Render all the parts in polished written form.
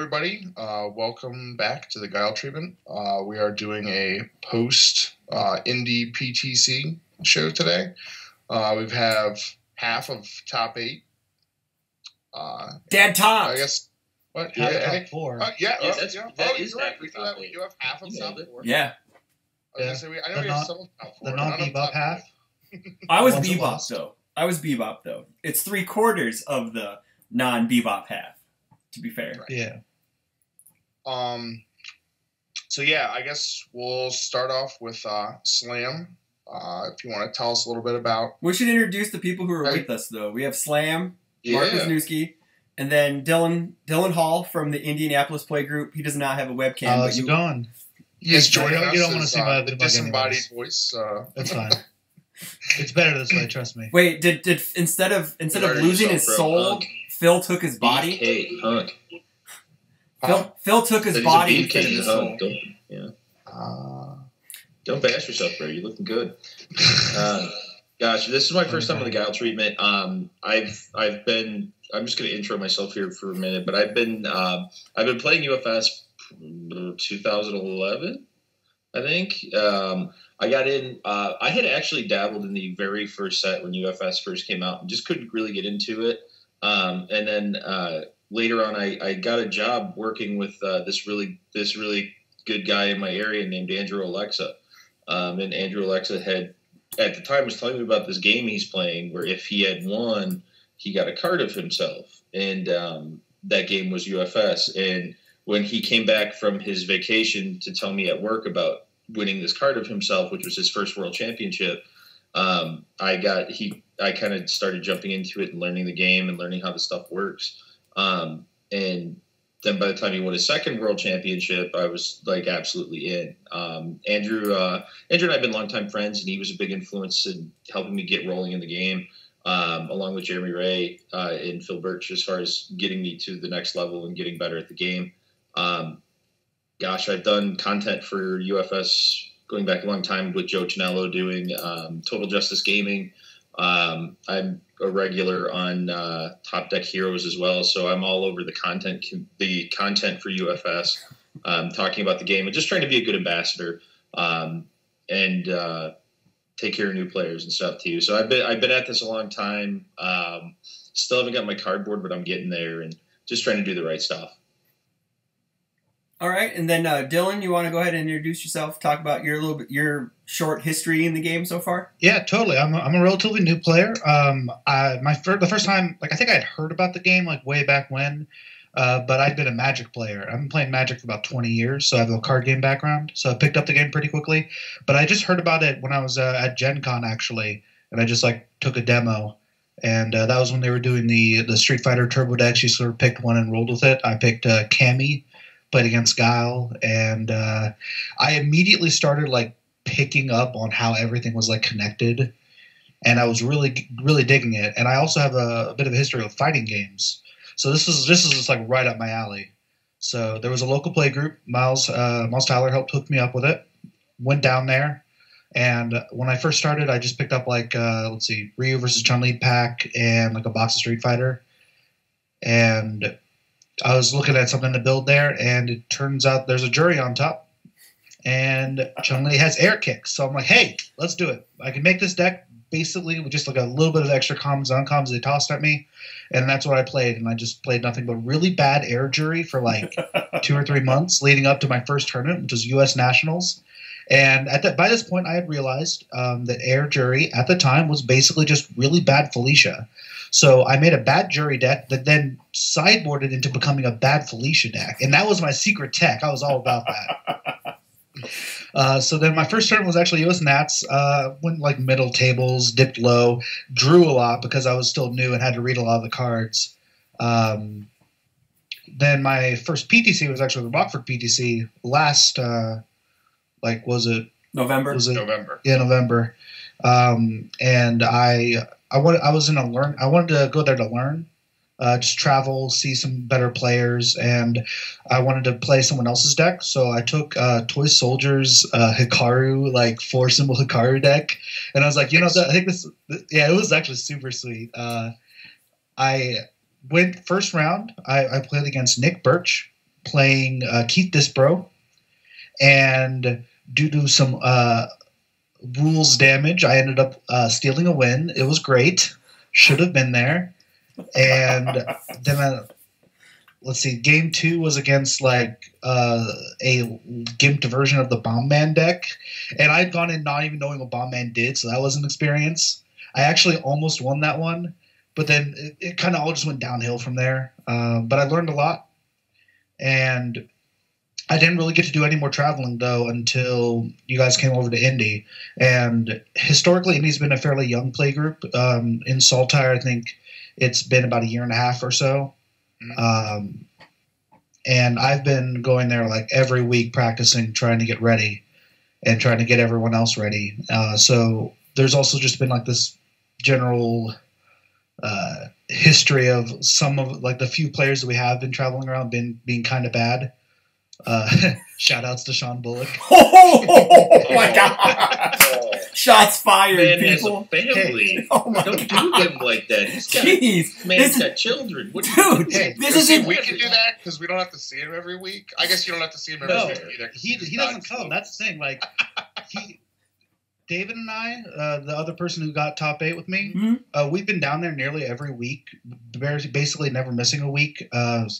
everybody. Welcome back to the Guile treatment. We are doing a post Indy PTC show today. We have half of top 8. Dead top. I guess. What? Top 4. Yeah, Yeah, that is right. We top do have half of top 4. Yeah. I was gonna say, I know we have some of top 4. The non-bebop half. I was Once bebop though. It's 3/4 of the non-bebop half. To be fair. Right. Yeah. So yeah, I guess we'll start off with Slam. If you want to tell us a little bit about. We should introduce the people who are with us though. We have Slam, Marc Wisniewski, and then Dylan Hall from the Indianapolis Play Group. He does not have a webcam. How's it going? He's joining us. You don't want to see my the disembodied voice. That's fine. It's better this way. Trust me. Wait, did instead of losing his soul, Phil took his body? Hey, hunk. Phil took his body instead of his soul. Don't bash yourself, bro. You're looking good. Gosh, this is my first time on the Guile treatment. I'm just going to intro myself here for a minute, but I've been playing UFS 2011, I think. I got in. I had actually dabbled in the very first set when UFS first came out, and just couldn't really get into it. And then later on, I got a job working with this really good guy in my area named Andrew Alexa. And Andrew Alexa had at the time was telling me about this game he's playing, where if he had won, he got a card of himself, and that game was UFS. And when he came back from his vacation to tell me at work about winning this card of himself, which was his first world championship, I kind of started jumping into it and learning the game and learning how the stuff works. And then by the time he won his second world championship, I was like absolutely in. Andrew and I have been longtime friends, and he was a big influence in helping me get rolling in the game, along with Jeremy Ray and Phil Birch, as far as getting me to the next level and getting better at the game. I've done content for UFS going back a long time with Joe Chinello doing Total Justice Gaming. I'm a regular on Top Deck Heroes as well, so I'm all over the content for UFS, talking about the game and just trying to be a good ambassador and take care of new players and stuff too. So I've been at this a long time. Still haven't got my cardboard, but I'm getting there and just trying to do the right stuff. All right, and then Dylan, you want to go ahead and introduce yourself? Talk about your short history in the game so far. Yeah, totally. I'm a relatively new player. The first time, I think I had heard about the game way back when, but I'd been a Magic player. I've been playing Magic for about 20 years, so I have a card game background. So I picked up the game pretty quickly. But I just heard about it when I was at Gen Con actually, and I just took a demo. And that was when they were doing the Street Fighter Turbo decks. You sort of picked one and rolled with it. I picked Cammy. Played against Guile, and I immediately started picking up on how everything was connected, and I was really digging it. And I also have a bit of a history of fighting games, so this is just right up my alley. So there was a local play group. Miles Tyler helped hook me up with it. Went down there, and when I first started, I just picked up Ryu versus Chun-Li pack and a box of Street Fighter, and I was looking at something to build there, and it turns out there's a jury on top, and Chun-Li has air kicks. So I'm like, hey, let's do it. I can make this deck basically with just a little bit of extra commons and uncommons they tossed at me, and that's what I played. And I just played nothing but really bad air jury for 2 or 3 months leading up to my first tournament, which was U.S. Nationals. And by this point, I had realized that air jury at the time was basically just really bad Felicia. So I made a bad jury deck that then sideboarded into becoming a bad Felicia deck. And that was my secret tech. I was all about that. So then my first turn was actually US Nats. Went middle tables, dipped low, drew a lot because I was still new and had to read a lot of the cards. Then my first PTC was actually the Rockford PTC last, was it? November? November. Yeah, November. And I wanted to go there to learn, just travel, see some better players, and I wanted to play someone else's deck. So I took Toy Soldiers Hikaru, 4-symbol Hikaru deck, and I was like, I think it was actually super sweet. I went first round. I played against Nick Birch, playing Keith Disbro, and due to some rules damage, I ended up stealing a win. It was great. Should have been there. And then let's see, game 2 was against like a gimped version of the Bomb Man deck, and I'd gone in not even knowing what Bomb Man did, so that was an experience. I actually almost won that one, but then it kind of all just went downhill from there. But I learned a lot, and I didn't really get to do any more traveling though until you guys came over to Indy. And historically, Indy's been a fairly young play group. In Saltire, I think it's been about a year and a half or so. And I've been going there like every week practicing, trying to get ready and trying to get everyone else ready. So there's also just been like this general history of some of like the few players that we have been traveling around being kind of bad. Shout outs to Sean Bullock. Oh my God. Shots fired, Man people. has a family. Hey. Oh my Don't God. do him like that. Man's got children. What Dude, this isn't. We can do that because we don't have to see him every week. I guess you don't have to see him every week either. He doesn't come. That's the thing. Like David and I, the other person who got top 8 with me, we've been down there nearly every week, basically never missing a week.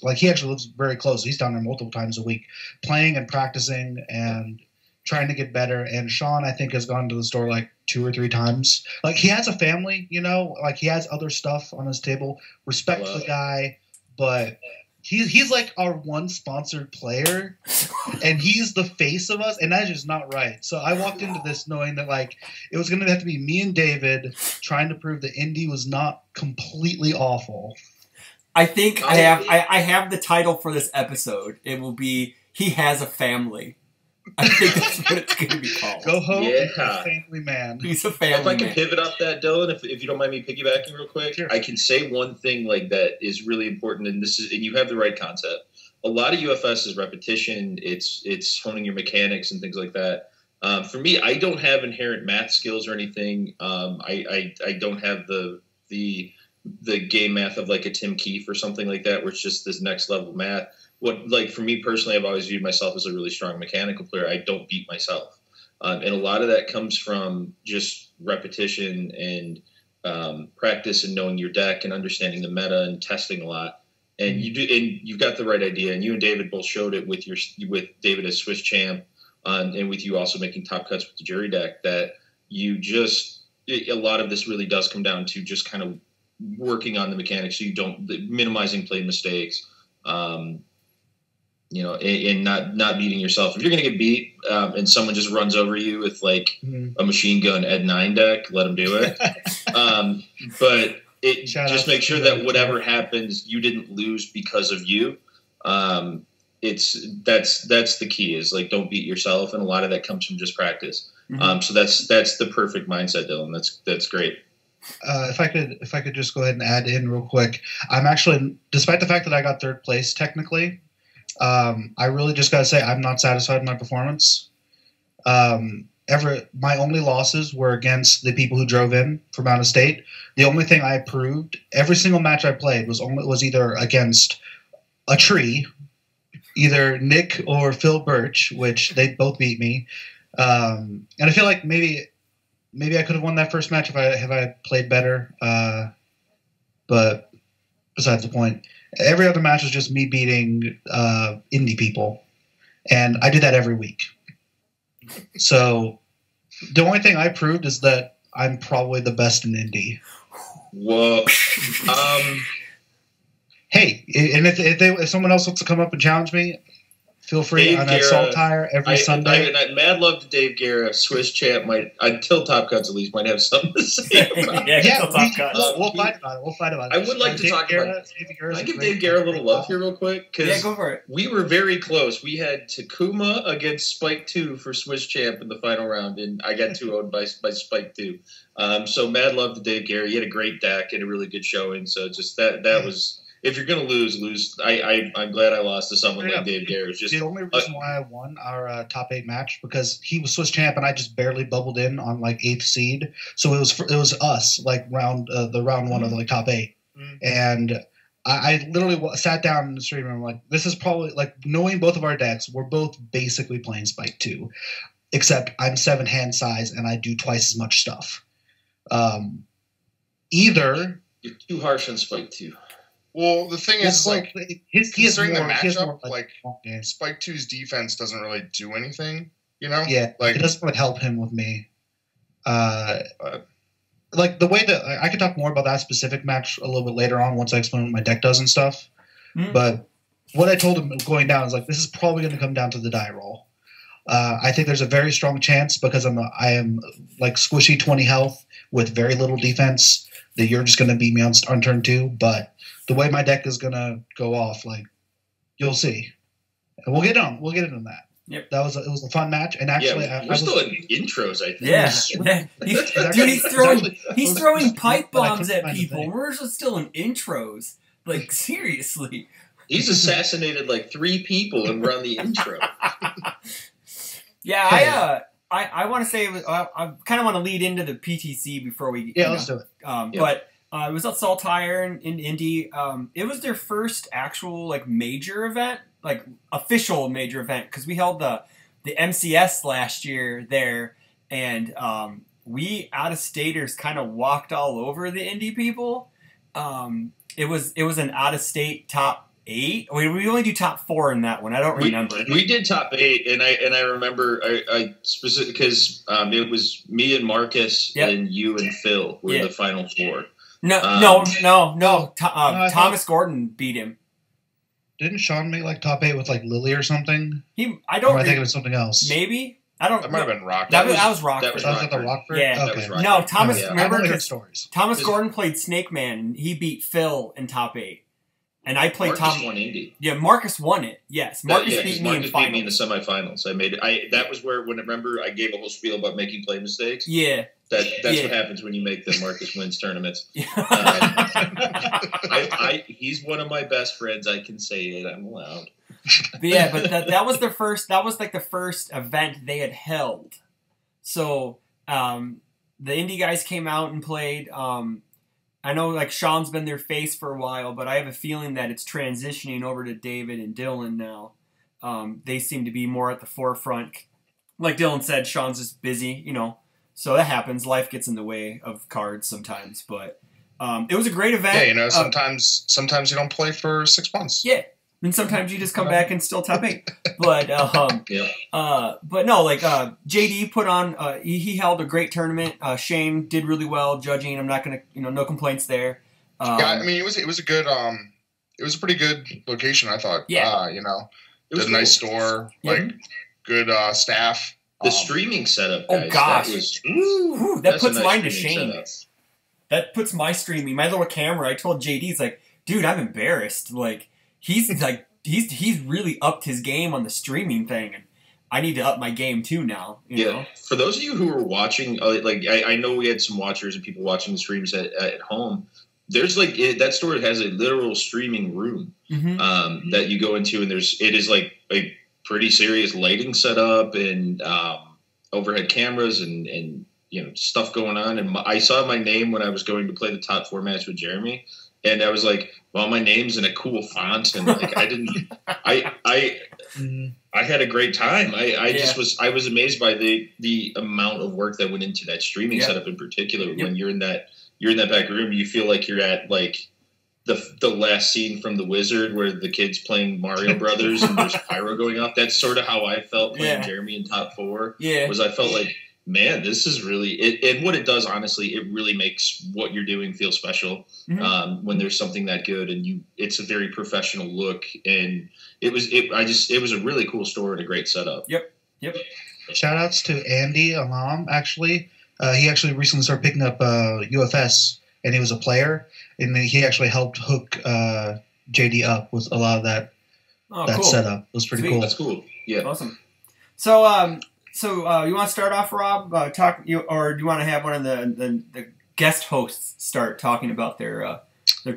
Like he actually lives very close. He's down there multiple times a week, playing and practicing and trying to get better. And Sean, I think, has gone to the store like 2 or 3 times. Like he has a family, you know, like he has other stuff on his table. Respect the guy, but he's like our one sponsored player, and he's the face of us, and that's just not right. So I walked into this knowing that like it was going to have to be me and David trying to prove that Indy was not completely awful. I think I have the title for this episode. It will be "He Has a Family." I think that's what it's going to be called. Go home, family man. He's a family man. If I can pivot off that, Dylan, if you don't mind me piggybacking real quick, sure. I can say one thing like that is really important, and you have the right concept. A lot of UFS is repetition. It's honing your mechanics and things like that. For me, I don't have inherent math skills or anything. I don't have the game math of like a Tim Keefe or something like that, where it's just this next level math. What, like, for me personally, I've always viewed myself as a really strong mechanical player. I don't beat myself. And a lot of that comes from just repetition and practice and knowing your deck and understanding the meta and testing a lot. And you've got the right idea. And you and David both showed it with David as Swiss champ, and with you also making top cuts with the jury deck, that a lot of this really does come down to just kind of working on the mechanics, so you don't minimizing play mistakes. And not beating yourself. If you're going to get beat and someone just runs over you with like a machine gun Ed 9 deck, let them do it. But just make sure that whatever happens, you didn't lose because of you. That's the key, is like, don't beat yourself. And a lot of that comes from just practice. So that's the perfect mindset, Dylan. That's great. If I could just go ahead and add in real quick, I'm actually, despite the fact that I got 3rd place technically, I really just got to say I'm not satisfied with my performance. My only losses were against the people who drove in from out of state. The only thing I proved, every single match I played was either against a tree, either Nick or Phil Birch, which they both beat me. And I feel like maybe I could have won that first match if I played better. But besides the point, every other match was just me beating indie people, and I did that every week. So the only thing I proved is that I'm probably the best in indie. Whoa. Hey, and if someone else wants to come up and challenge me, feel free. I'm at Saltire every Sunday. I mad love to Dave Guerra, Swiss champ, until Top Cuts at least, might have something to say about it. We'll fight about it. I would like to talk about it. I give Dave Guerra a little love here real quick, because go for it. We were very close. We had Takuma against Spike 2 for Swiss champ in the final round, and I got 2-0'd by Spike 2. So mad love to Dave Guerra. He had a great deck and a really good showing, so just that was... If you're going to lose. I'm glad I lost to someone like Dave Guerra. Just the only reason why I won our top 8 match, because he was Swiss champ and I just barely bubbled in on like 8th seed. So it was us, like the round 1 of the like top 8. And I literally sat down in the stream and I'm like, this is probably like knowing both of our decks. We're both basically playing Spike 2, except I'm 7 hand size and I do twice as much stuff. Either you're too harsh on Spike 2. Well, the thing is, like, considering the matchup, like, okay. Spike 2's defense doesn't really do anything, you know? Yeah, like, it doesn't really help him with me. Like, the way that I can talk more about that specific match a little bit later on once I explain what my deck does and stuff. Mm-hmm. But what I told him going down is, like, this is probably going to come down to the die roll. I think there's a very strong chance because I am like squishy 20 health with very little defense that you're just going to beat me on turn 2. But the way my deck is going to go off, like, you'll see. And we'll get into that. Yep. It was a fun match, and actually, we're still in intros. I think. Yeah, dude, he's throwing pipe bombs at people. We're still in intros. Like, seriously, he's assassinated like 3 people, and we're on the intro. Yeah, I want to say I kind of want to lead into the PTC before we let's do it. But it was at Saltire in Indy. It was their first actual like major event, like official major event, because we held the MCS last year there, and we out-of-staters kind of walked all over the Indy people. It was an out-of-state top 8. We only do top 4 in that one. I don't remember. We did top 8, and I remember I specifically because it was me and Marcus and you and Phil were the final 4. No. Thomas Gordon beat him. Didn't Sean make like top 8 with like Lily or something? I don't. Or I think it was something else. Maybe. I don't. That might have been Rockford. That was Rockford. Was that the Rockford? Yeah. Okay. No, Thomas. Remember, Thomas Yeah. Gordon played Snake Man, and he beat Phil in top 8. And I played Marcus won Indy. Yeah, Marcus won it. Yes, Marcus beat me in the semifinals. I made it. That was where remember I gave a whole spiel about making play mistakes. Yeah. That's what happens when you make the Marcus wins tournaments. He's one of my best friends. I can say it. I'm allowed. But that was the first. That was like the first event they had held. So the Indy guys came out and played. I know like Sean's been their face for a while, but I have a feeling that it's transitioning over to David and Dylan now. They seem to be more at the forefront. Like Dylan said, Sean's just busy, So that happens. Life gets in the way of cards sometimes, but it was a great event. Yeah, sometimes you don't play for 6 months. Yeah, and sometimes you just come back and still top 8. But but no, like JD put on. He held a great tournament. Shane did really well judging. I'm not gonna, no complaints there. I mean, it was a good. It was a pretty good location, I thought. Yeah, it was a nice store, like good staff. The streaming setup, guys. Oh gosh, that puts mine to shame. Setup. That puts my streaming, my little camera. I told JD, he's like, dude, I'm embarrassed. Like he's like he's really upped his game on the streaming thing, and I need to up my game too now. You know? For those of you who are watching, I know we had some watchers and people watching the streams at home. There's that store has a literal streaming room that you go into, and it is like a pretty serious lighting setup and overhead cameras and stuff going on. And I saw my name when I was going to play the top 4 match with Jeremy, and I was like, well, my name's in a cool font, and like I had a great time. I was amazed by the amount of work that went into that streaming setup in particular. When you're in that back room, you feel like you're at like the last scene from The Wizard where the kid's playing Mario Brothers and there's pyro going off. That's sort of how I felt playing Jeremy in top 4. Yeah, was I felt like, man, this is really it. And what it does, honestly, it really makes what you're doing feel special when there's something that good, and it's a very professional look. And it was a really cool store and a great setup. Yep. Shout outs to Andy Alam. Actually, he actually recently started picking up UFS, and he was a player, and he actually helped hook JD up with a lot of that cool setup. It was pretty cool. That's cool. Yeah, awesome. So. So you want to start off, Rob? Or do you want to have one of the guest hosts start talking about their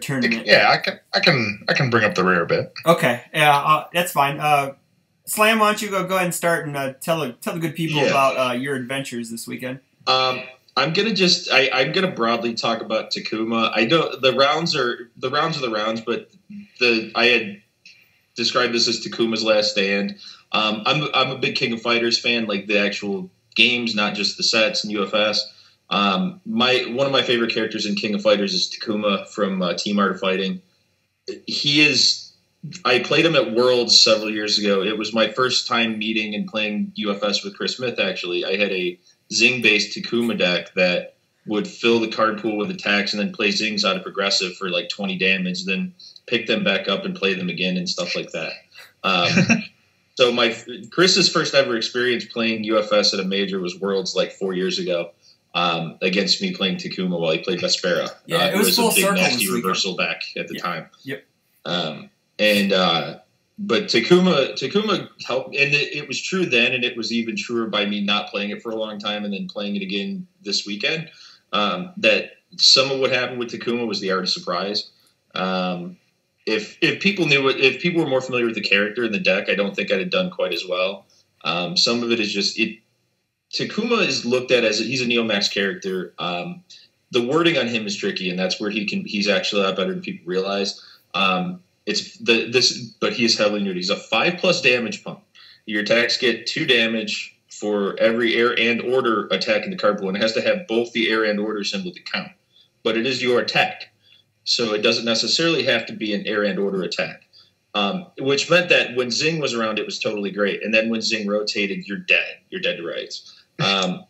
tournament? Yeah, I can bring up the rear a bit. Okay, yeah, that's fine. Slam, why don't you go ahead and start and tell the good people about your adventures this weekend? I I'm gonna broadly talk about Takuma. I know the rounds are the rounds, but I had described this as Takuma's last stand. I'm a big King of Fighters fan, like the actual games, not just the sets and UFS. One of my favorite characters in King of Fighters is Takuma from Team Art of Fighting. I played him at Worlds several years ago. It was my first time meeting and playing UFS with Chris Smith, actually. I had a Zing-based Takuma deck that would fill the card pool with attacks and then play Zings out of progressive for like 20 damage, then pick them back up and play them again and stuff like that. So Chris's first ever experience playing UFS at a major was Worlds like 4 years ago against me playing Takuma while he played Vespera. Yeah, it was full a big circle nasty reversal deck at the time. Yep. But Takuma helped, and it was true then, and it was even truer by me not playing it for a long time and then playing it again this weekend. That some of what happened with Takuma was the art of surprise. If people were more familiar with the character and the deck, I don't think I'd have done quite as well. Some of it is just Takuma is looked at as he's a Neomax character. The wording on him is tricky, and that's where he's actually a lot better than people realize. But he is heavily neutered. He's a 5+ damage pump. Your attacks get 2 damage for every air and order attack in the card pool, and it has to have both the air and order symbol to count. But it is your attack, so it doesn't necessarily have to be an air and order attack. Which meant that when Zing was around, it was totally great, and then when Zing rotated, you're dead. You're dead to rights.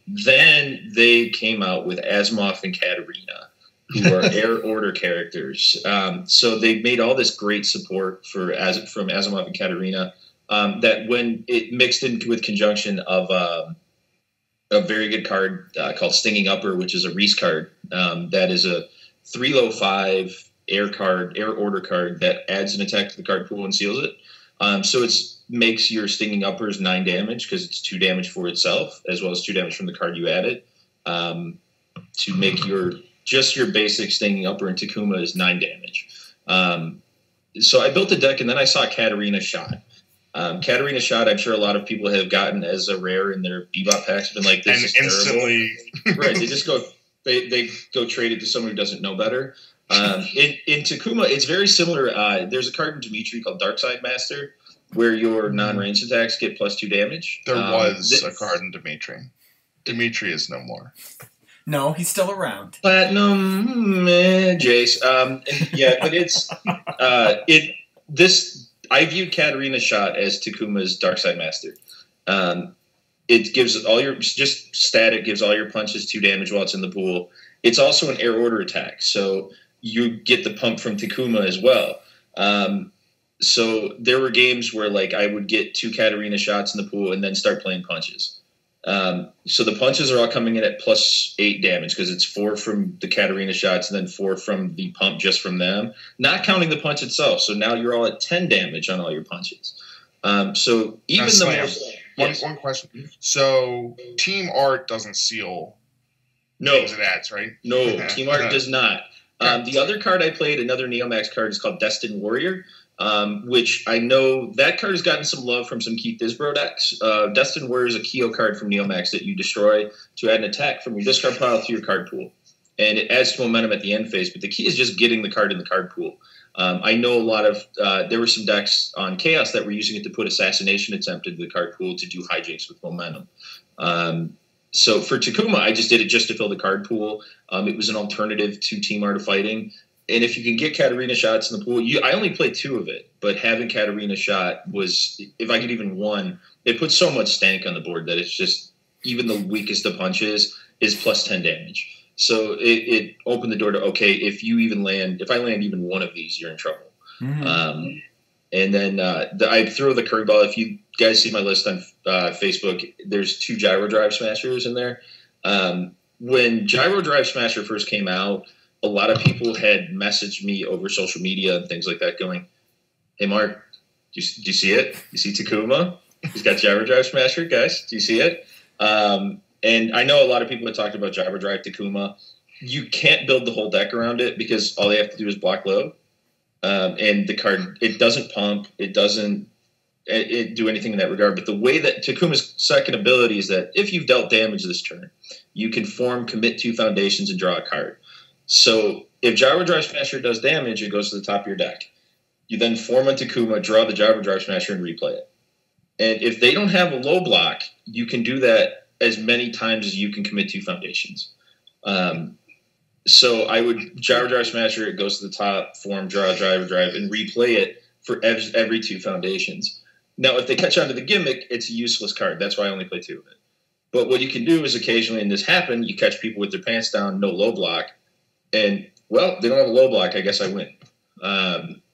Then they came out with Asimov and Katarina, who are air order characters. So they made all this great support from Asimov and Katarina that when it mixed in with conjunction of a very good card called Stinging Upper, which is a Reese card that is a 3-5 air order card that adds an attack to the card pool and seals it. So it makes your Stinging Uppers 9 damage because it's 2 damage for itself as well as 2 damage from the card you added to make your basic Stinging Upper in Takuma is 9 damage. So I built a deck, and then I saw Katarina Shot. Katarina Shot, I'm sure a lot of people have gotten as a rare in their Bebop packs. Been like, this is instantly terrible. Right? They just go trade it to someone who doesn't know better. In Takuma, it's very similar. There's a card in Dimitri called Darkside Master where your non-ranged attacks get +2 damage. There was a card in Dimitri. Dimitri is no more. No, he's still around. Platinum, Jace. But I viewed Katarina Shot as Takuma's Darkside Master. It gives all your just static, gives all your punches 2 damage while it's in the pool. It's also an air order attack, so you get the pump from Takuma as well. So there were games where like I would get 2 Katarina Shots in the pool and then start playing punches. So the punches are all coming in at +8 damage because it's 4 from the Katarina Shots and then 4 from the pump just from them, not counting the punch itself. So now you're all at 10 damage on all your punches. So even one question. So Team Art doesn't seal things it adds, right? No, Team Art does not. The other card I played, another Neomax card, is called Destined Warrior. Which I know that card has gotten some love from some Keith Disbro decks. Destined Warrior is a Keo card from Neomax that you destroy to add an attack from your discard pile to your card pool. And it adds to momentum at the end phase, but the key is just getting the card in the card pool. I know a lot of there were some decks on Chaos that were using it to put Assassination Attempt into the card pool to do hijinks with momentum. So for Takuma, I just did it just to fill the card pool. It was an alternative to Team Art of Fighting. And if you can get Katarina Shots in the pool, I only played 2 of it, but having Katarina Shot was, if I could even 1, it puts so much stank on the board that it's just, even the weakest of punches is +10 damage. So it opened the door to, okay, if I land even 1 of these, you're in trouble. Mm-hmm. And then I throw the curveball. If you guys see my list on Facebook, there's 2 Gyro Drive Smashers in there. When Gyro Drive Smasher first came out, a lot of people had messaged me over social media and things like that going, hey, Mark, do you see it? You see Takuma? He's got Gyro Drive Smasher, guys. Do you see it? And I know a lot of people have talked about Gyro Drive Takuma. You can't build the whole deck around it because all they have to do is block low. And the card, it doesn't pump. It doesn't do anything in that regard. But the way that Takuma's second ability is that if you've dealt damage this turn, you can form, commit 2 foundations, and draw a card. So if Gyro Drive Smasher does damage, it goes to the top of your deck. You then form a Takuma, draw the Gyro Drive Smasher, and replay it. And if they don't have a low block, you can do that as many times as you can commit 2 foundations. So I would Gyro Drive Smasher, it goes to the top, form, draw, Gyro Drive, and replay it for every 2 foundations. Now, if they catch on to the gimmick, it's a useless card. That's why I only play 2 of it. But what you can do is occasionally, and this happened, you catch people with their pants down, no low block, and, well, they don't have a low block, I guess I win.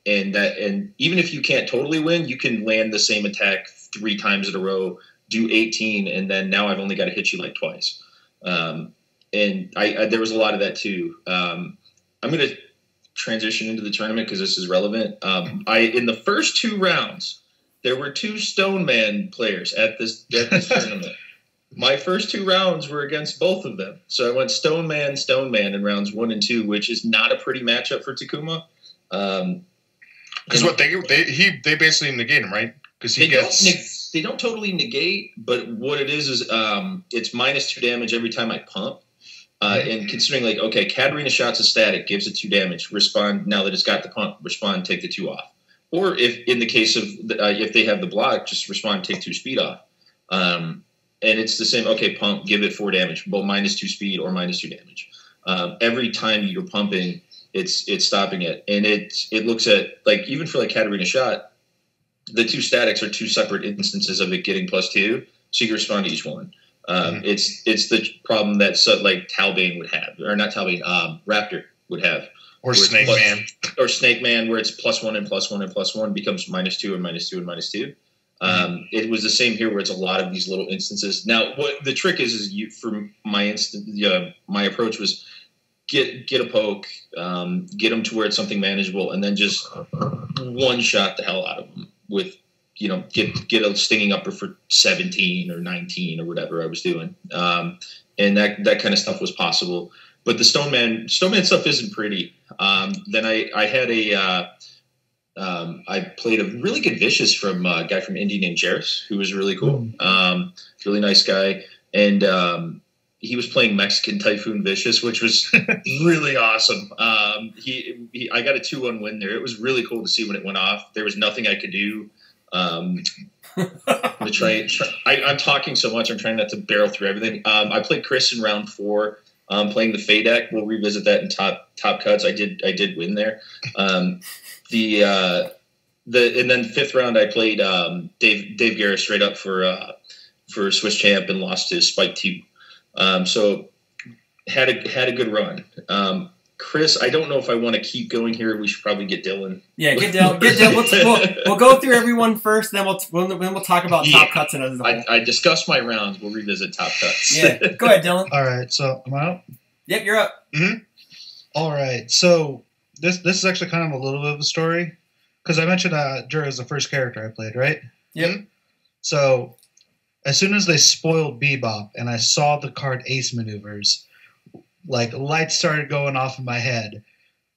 And even if you can't totally win, you can land the same attack 3 times in a row, do 18, and then now I've only got to hit you like twice. And there was a lot of that too. I'm going to transition into the tournament because this is relevant. In the first 2 rounds, there were 2 Stone Man players at this tournament. My first 2 rounds were against both of them. So I went Stone Man in rounds 1 and 2, which is not a pretty matchup for Takuma. Because what they basically negate him, right? Because they don't totally negate, but what it is it's -2 damage every time I pump. And considering like, okay, Katarina Shot's a static, gives it 2 damage. Respond now that it's got the pump. Respond, take the 2 off. Or if in the case of if they have the block, just respond, take 2 speed off. And it's the same. Okay, pump, give it 4 damage, both -2 speed or -2 damage. Every time you're pumping, it's stopping it, and it looks at like even for like Katarina Shot, the 2 statics are 2 separate instances of it getting +2, so you can respond to each one. It's the problem that like Talbane would have, or not Talbane, Raptor would have, or Snake Man, where it's +1 and +1 and +1 becomes -2 and -2 and -2. It was the same here, where it's a lot of these little instances. Now, what the trick is you for my approach was get a poke, get them to where it's something manageable, and then just one shot the hell out of them with, get a stinging upper for 17 or 19 or whatever I was doing. And that kind of stuff was possible. But the Stone Man stuff isn't pretty. Then I had I played a really good Vicious from a guy from Indy named Jairus, who was really cool. Really nice guy. And he was playing Mexican Typhoon Vicious, which was really awesome. I got a 2-1 win there. It was really cool to see when it went off. There was nothing I could do. I'm talking so much, I'm trying not to barrel through everything. I played Chris in round 4, playing the Fey deck. We'll revisit that in top cuts. I did win there. And then 5th round I played Dave Garrett straight up for Swiss champ and lost to Spike 2. So had a good run. Chris, I don't know if I want to keep going here. We should probably get Dylan. Yeah, get Dylan. We'll go through everyone first, then we'll talk about top cuts and as a whole. I discussed my rounds. We'll revisit top cuts. Yeah, go ahead, Dylan. All right, so am I up? Yep, you're up. Mm-hmm. All right, so this is actually kind of a little bit of a story, because I mentioned Jura is the first character I played, right? Yep. So as soon as they spoiled Bebop and I saw the card Ace Maneuvers, like lights started going off in my head,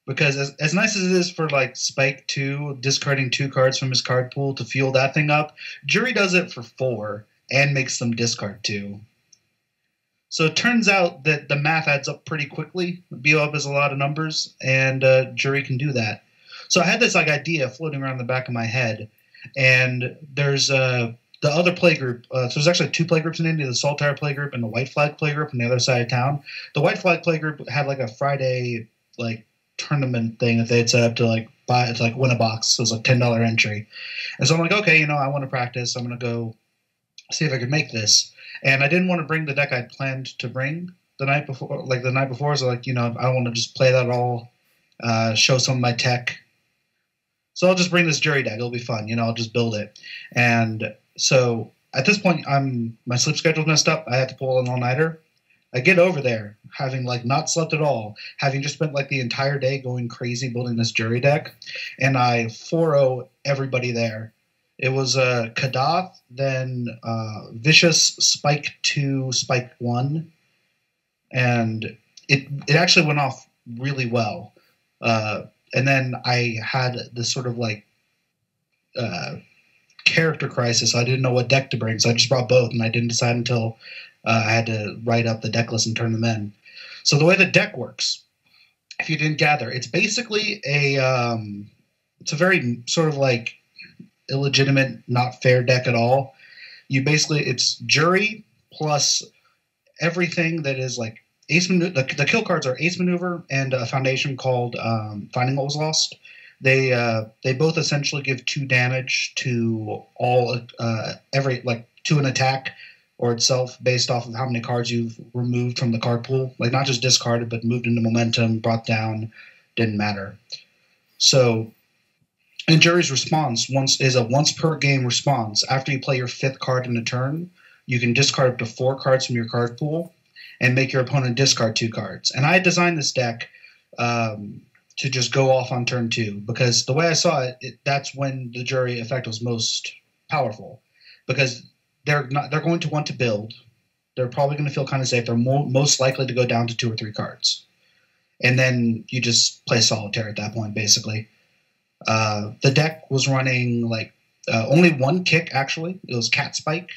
because as nice as it is for like Spike 2 discarding 2 cards from his card pool to fuel that thing up, Jury does it for 4 and makes them discard 2. So it turns out that the math adds up pretty quickly. Bebop is a lot of numbers, and Jury can do that. So I had this like idea floating around the back of my head, and there's the other play group, so there's actually 2 play groups in Indy, the Saltire play group and the White Flag play group on the other side of town. The White Flag play group had like a Friday like tournament thing that they had set up to like buy, to like win a box. So it was like $10 entry. And so I'm like, okay, I want to practice. I'm going to go see if I could make this. And I didn't want to bring the deck I'd planned to bring the night before. So like, I want to just play that all, show some of my tech. So I'll just bring this Jury deck. It'll be fun. I'll just build it. And so at this point, my sleep schedule's messed up. I have to pull an all-nighter. I get over there, having like not slept at all, having just spent like the entire day going crazy building this Jury deck, and I 4-0 everybody there. It was Kadath, then Vicious, Spike 2, Spike 1, and it actually went off really well. And then I had this sort of like character crisis. I didn't know what deck to bring, so I just brought both, and I didn't decide until I had to write up the deck list and turn them in. So the way the deck works, if you didn't gather, it's basically it's a very sort of like illegitimate, not fair deck at all. It's jury plus everything that is like ace maneuver. The kill cards are ace maneuver and a foundation called Finding What Was Lost. They both essentially give 2 damage to all to an attack or itself based off of how many cards you've removed from the card pool. Like not just discarded, but moved into momentum, brought down, didn't matter. So, and Jury's response is a once per game response. After you play your 5th card in a turn, you can discard up to 4 cards from your card pool and make your opponent discard 2 cards. And I designed this deck to just go off on turn 2 because the way I saw it, that's when the Jury effect was most powerful because they're going to want to build. They're probably going to feel kind of safe. They're most likely to go down to 2 or 3 cards. And then you just play solitaire at that point, basically. The deck was running only 1 kick, actually. It was Cat Spike.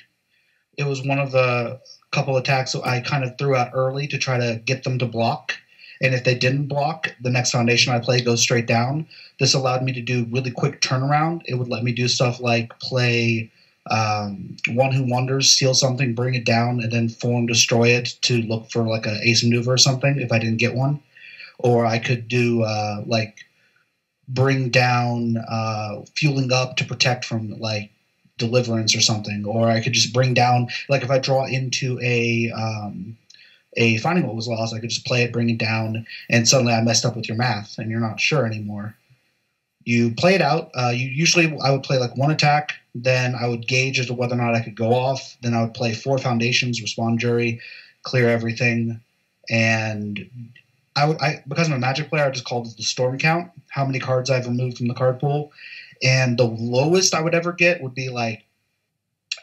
It was one of the couple attacks that I kind of threw out early to try to get them to block. And if they didn't block, the next foundation I play goes straight down. This allowed me to do really quick turnaround. It would let me do stuff like play One Who Wonders, steal something, bring it down, and then form destroy it to look for like a ace maneuver or something if I didn't get one. Or I could do bring down fueling up to protect from like deliverance or something. Or I could just bring down, like if I draw into a Finding What Was Lost, I could just play it, bring it down, and suddenly I messed up with your math and you're not sure anymore. You play it out. I would play like 1 attack, then I would gauge as to whether or not I could go off. Then I would play 4 foundations, respond Jury, clear everything, and because I'm a Magic player, I just called it the storm count, how many cards I've removed from the card pool, and the lowest I would ever get would be like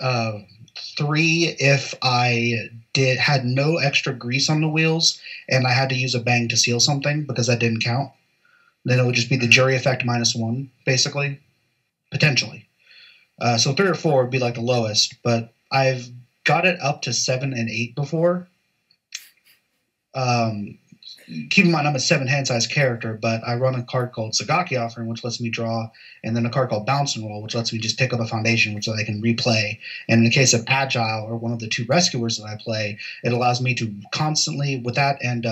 3 if I had no extra grease on the wheels and I had to use a bang to seal something because that didn't count. Then it would just be the Jury effect -1, basically, potentially. So 3 or 4 would be like the lowest, but I've got it up to 7 and 8 before. Keep in mind, I'm a 7-hand size character, but I run a card called Sagaki Offering, which lets me draw, and then a card called Bounce and Roll, which lets me just pick up a foundation, which I can replay. And in the case of Agile, or one of the 2 rescuers that I play, it allows me to constantly, with that and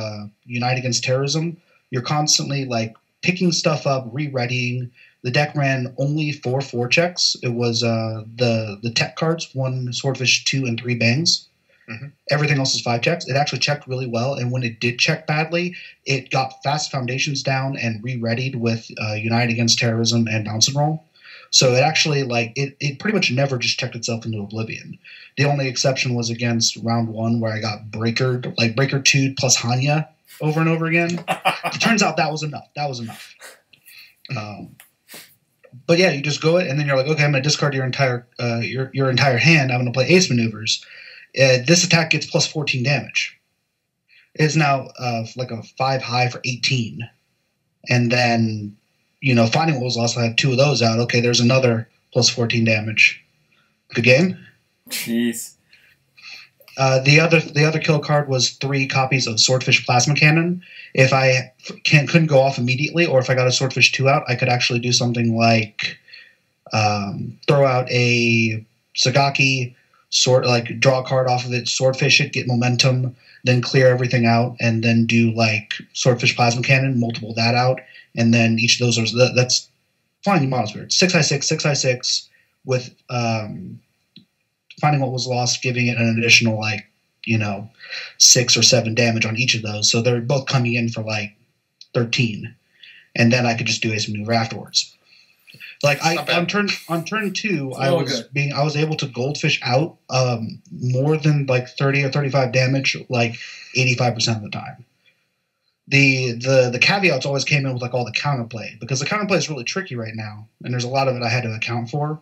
Unite Against Terrorism, you're constantly like picking stuff up, re-readying. The deck ran only 4 checks. It was the tech cards, 1 Swordfish, 2, and 3 bangs. Mm-hmm. Everything else is 5 checks. It actually checked really well, and when it did check badly, it got fast foundations down and re-readied with Unite Against Terrorism and Bounce and Roll. So it actually it pretty much never just checked itself into oblivion. The only exception was against round 1 where I got Breaker 2 plus Hanya over and over again. It turns out that was enough. But yeah, you just go it, and then you're like, okay, I'm going to discard your entire hand. I'm going to play ace maneuvers. This attack gets plus 14 damage. It is now like a 5 high for 18. And then, Finding What Was Lost, I have 2 of those out. Okay, there's another plus 14 damage. Good game. Jeez. The other kill card was 3 copies of Swordfish Plasma Cannon. If I couldn't go off immediately, or if I got a Swordfish 2 out, I could actually do something like throw out a Sagaki, draw a card off of it, Swordfish it, get momentum, then clear everything out, and then do like Swordfish Plasma Cannon, multiple that out, and then each of those that's Finding Model Spirit. 6/6 with Finding What Was Lost, giving it an additional 6 or 7 damage on each of those. So they're both coming in for 13. And then I could just do ace maneuver afterwards. On turn 2, I was able to goldfish out more than 30 or 35 damage 85% of the time. The caveats always came in with all the counterplay, because the counterplay is really tricky right now, and there's a lot of it I had to account for.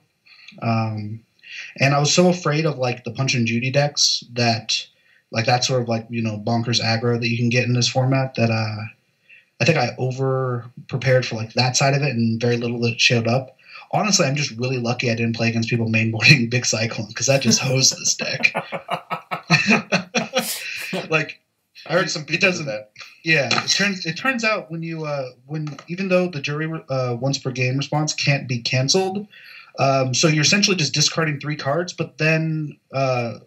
And I was so afraid of the Punch and Judy decks that that sort of bonkers aggro that you can get in this format that I think I over prepared for that side of it, and very little that showed up. honestly, I'm just really lucky I didn't play against people mainboarding Big Cyclone because that just hosed this deck. Like, I heard some people do that. Yeah, it turns out when even though the jury once per game response can't be canceled, so you're essentially just discarding 3 cards, but then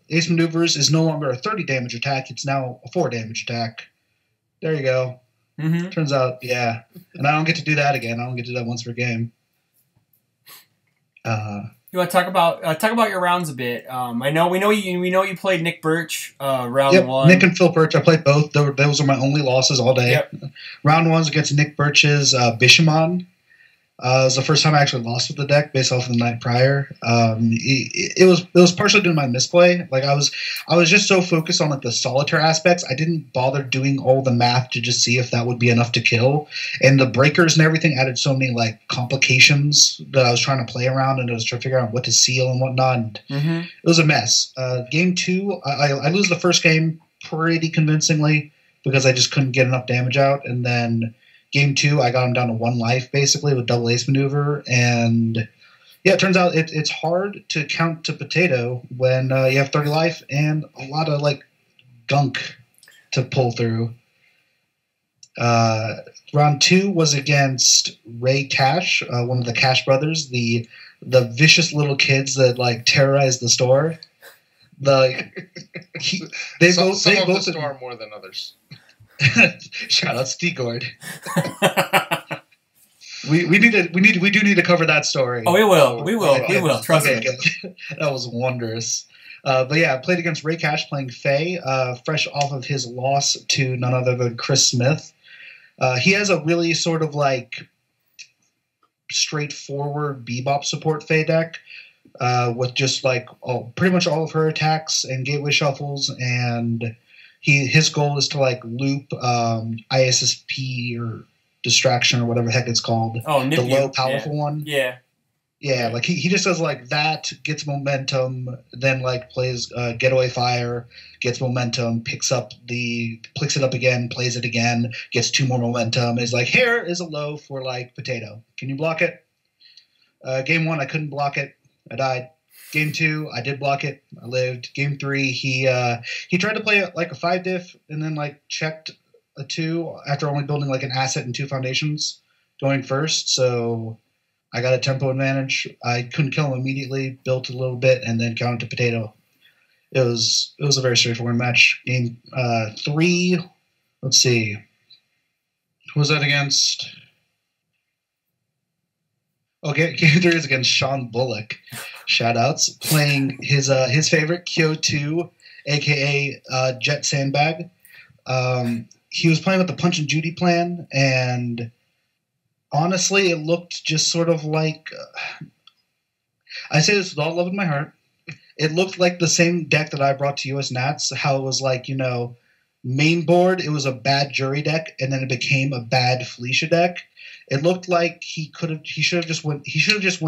Ace Maneuvers is no longer a 30 damage attack; it's now a 4 damage attack. There you go. Mm-hmm. Turns out, yeah, and I don't get to do that again. I don't get to do that once per game. You want to talk about your rounds a bit? We know you played Nick Birch round 1. Nick and Phil Birch. I played both. Those were my only losses all day. Yep. Round 1 was against Nick Birch's Bishamon. It was the first time I actually lost with the deck based off of the night prior. It was partially due to my misplay. Like I was just so focused on like the solitaire aspects, I didn't bother doing all the math to just see if that would be enough to kill. And the breakers and everything added so many like complications that I was trying to play around, and I was trying to figure out what to seal and whatnot. And it was a mess. Game 2, I lose the first game pretty convincingly because I just couldn't get enough damage out, and then Game 2, I got him down to 1 life, basically, with double ace maneuver. And, yeah, it turns out it's hard to count to potato when you have 30 life and a lot of, like, gunk to pull through. Round 2 was against Ray Cash, one of the Cash brothers, the vicious little kids that, like, terrorize the store. Some of the store more than others. Shout out Stigord. we do need to cover that story. Oh, we will. Trust me. That was wondrous. But yeah, I played against Ray Cash playing Faye, fresh off of his loss to none other than Chris Smith. He has a really sort of like straightforward Bebop support Faye deck with just like pretty much all of her attacks and gateway shuffles, and his goal is to like loop ISSP or distraction or whatever the heck it's called. Oh, the low powerful one. Yeah. Yeah, like he just does like that, gets momentum, then like plays Getaway Fire, gets momentum, picks it up again, plays it again, gets 2 more momentum, is like, here is a low for like potato. Can you block it? Game 1, I couldn't block it. I died. Game 2, I did block it. I lived. Game 3, he tried to play like a 5 diff and then like checked a 2 after only building like an asset and 2 foundations going first. So I got a tempo advantage. I couldn't kill him immediately. Built a little bit and then counted to potato. It was a very straightforward match. Game 3, let's see, who was that against? Okay, Game 3 is against Sean Bullock. Shoutouts. Playing his favorite, Kyo 2, a.k.a. Jet Sandbag. He was playing with the Punch and Judy plan, and honestly, it looked just sort of like... I say this with all love in my heart. It looked like the same deck that I brought to US Nats, how it was like, main board, it was a bad Jury deck, and then it became a bad Felicia deck. It looked like he should have just went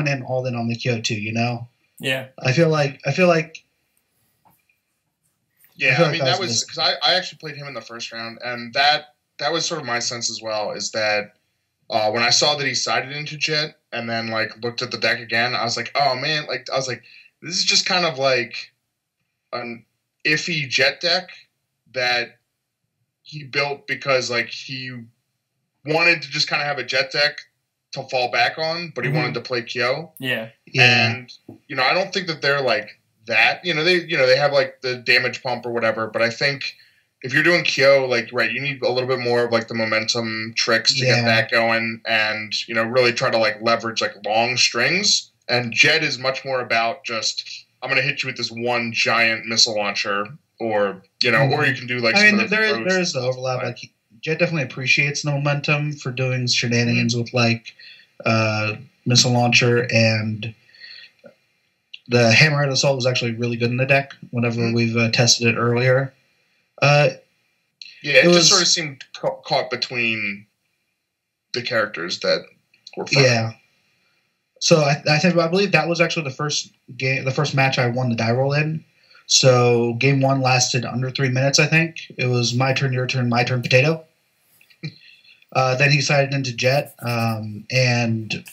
in all in on the Kyo 2, Yeah. I feel like. Yeah, I mean that was because I actually played him in the first round, and that was sort of my sense as well. Is that when I saw that he sided into Jet, and then like looked at the deck again, I was like, oh man, this is just kind of like an iffy Jet deck that he built because like he wanted to just kind of have a Jet deck to fall back on, but he wanted to play Kyo. Yeah. And I don't think that they're like that. They have like the damage pump or whatever, but I think if you're doing Kyo, like you need a little bit more of like the momentum tricks to get that going, and really try to like leverage like long strings. And Jet is much more about just I'm going to hit you with this one giant missile launcher, or or you can do like. I mean, there is the overlap. Like Jet definitely appreciates the momentum for doing shenanigans with like missile launcher, and the Hammerhead Assault was actually really good in the deck whenever we've tested it earlier. It just sort of seemed caught between the characters that were fun. Yeah. So I believe that was actually the first match I won the die roll in. So game 1 lasted under 3 minutes, I think. It was my turn, your turn, my turn, potato. Then he sided into Jet, and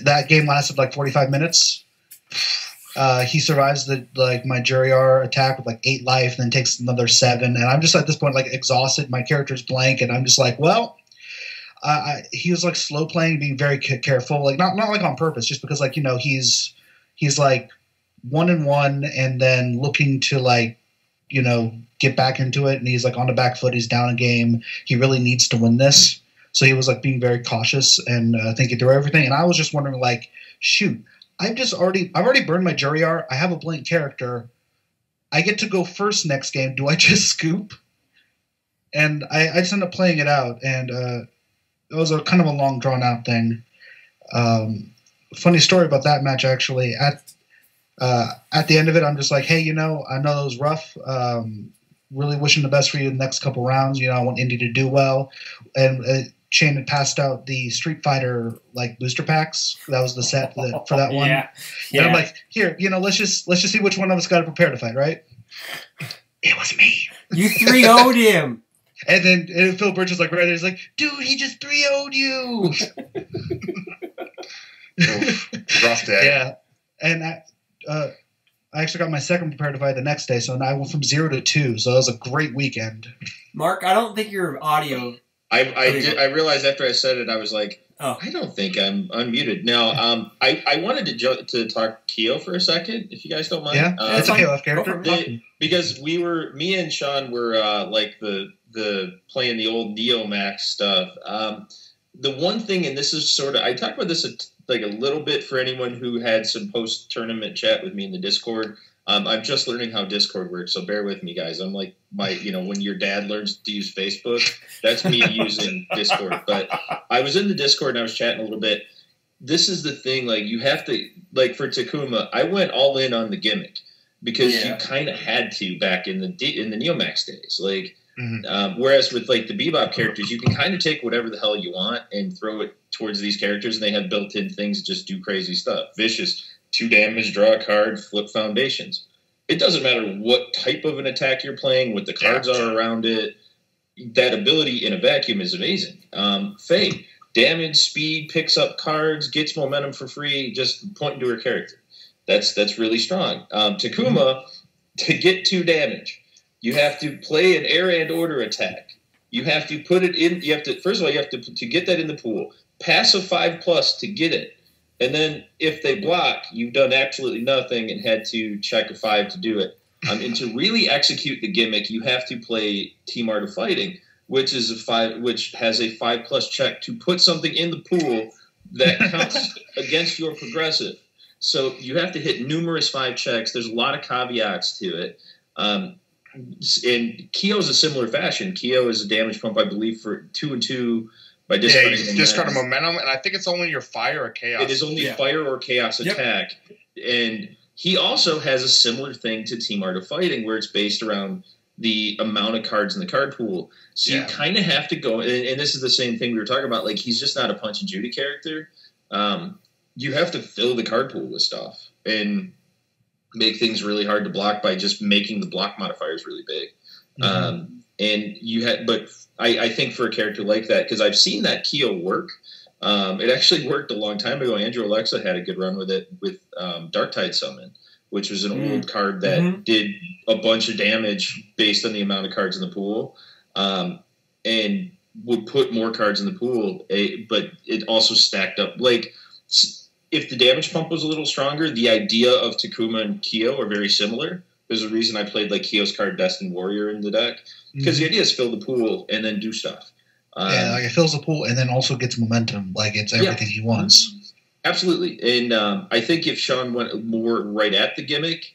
that game lasted like 45 minutes. He survives my Juriar attack with like 8 life, and then takes another 7. And I'm just at this point like exhausted. My character's blank, and I'm just like, well, he was like slow playing, being very careful, like not like on purpose, just because like he's like 1-1, and then looking to like get back into it, and he's like on the back foot. He's down a game. He really needs to win this, so he was like being very cautious and thinking through everything. And I was just wondering, like, shoot. I've already burned my Juriar. I have a blank character. I get to go first next game. Do I just scoop? And I just ended up playing it out, and it was a kind of a long, drawn-out thing. Funny story about that match, actually. At the end of it, I'm just like, hey, I know it was rough. Really wishing the best for you in the next couple rounds. I want Indy to do well. And Shane had passed out the Street Fighter like booster packs. That was the set for that one. Yeah. And I'm like, here, let's just see which one of us got to prepare to fight, right? It was me. You 3-0'd him. And then Phil Birch is like right there. He's like, dude, he just 3-0'd you. Rough day. Yeah. And I actually got my second prepared to fight the next day, so I went from 0 to 2. So it was a great weekend. Mark, I don't think your audio. I realized after I said it, I was like, oh. I don't think I'm unmuted. Now, I wanted to talk Keo for a second, if you guys don't mind. Yeah, it's a KOF character. Because me and Sean were like the playing the old Neo Max stuff. The one thing, and this is sort of, I talked about this like a little bit for anyone who had some post-tournament chat with me in the Discord. I'm just learning how Discord works, so bear with me, guys. I'm like when your dad learns to use Facebook, that's me using Discord. But I was in the Discord and I was chatting a little bit. This is the thing, like you have to, like for Takuma, I went all in on the gimmick because you kind of had to back in the Neomax days. Like, whereas with like the Bebop characters, you can kind of take whatever the hell you want and throw it towards these characters, and they have built-in things that just do crazy stuff. Vicious. 2 damage, draw a card, flip foundations. It doesn't matter what type of an attack you're playing, what the cards are around it. That ability in a vacuum is amazing. Faye, damage, speed, picks up cards, gets momentum for free, just pointing to her character. That's really strong. Takuma, to get 2 damage, you have to play an air and order attack. You have to put it in. You have to first of all, you have to get that in the pool. Pass a 5+ to get it. And then if they block, you've done absolutely nothing and had to check a 5 to do it. And to really execute the gimmick, you have to play Team Art of Fighting, which is which has a 5+ check to put something in the pool that counts against your progressive. So you have to hit numerous 5 checks. There's a lot of caveats to it. And Keo is a similar fashion. Keo is a damage pump, I believe, for 2 and 2. By discarding discard a momentum, and I think it's only your fire or chaos. It is only fire or chaos attack. And he also has a similar thing to Team Art of Fighting, where it's based around the amount of cards in the card pool. So you kind of have to go, and this is the same thing we were talking about, like he's just not a Punch and Judy character. You have to fill the card pool with stuff and make things really hard to block by just making the block modifiers really big. And you had, but I think for a character like that, because I've seen that Keo work. It actually worked a long time ago. Andrew Alexa had a good run with it with Darktide Summon, which was an old card that did a bunch of damage based on the amount of cards in the pool, and would put more cards in the pool. But it also stacked up. Like, if the damage pump was a little stronger, the idea of Takuma and Keo are very similar. There's a reason I played like Keo's card Destined Warrior in the deck, because the idea is fill the pool and then do stuff. Like it fills the pool and then also gets momentum. Like it's everything he wants. Absolutely. And I think if Sean went more right at the gimmick,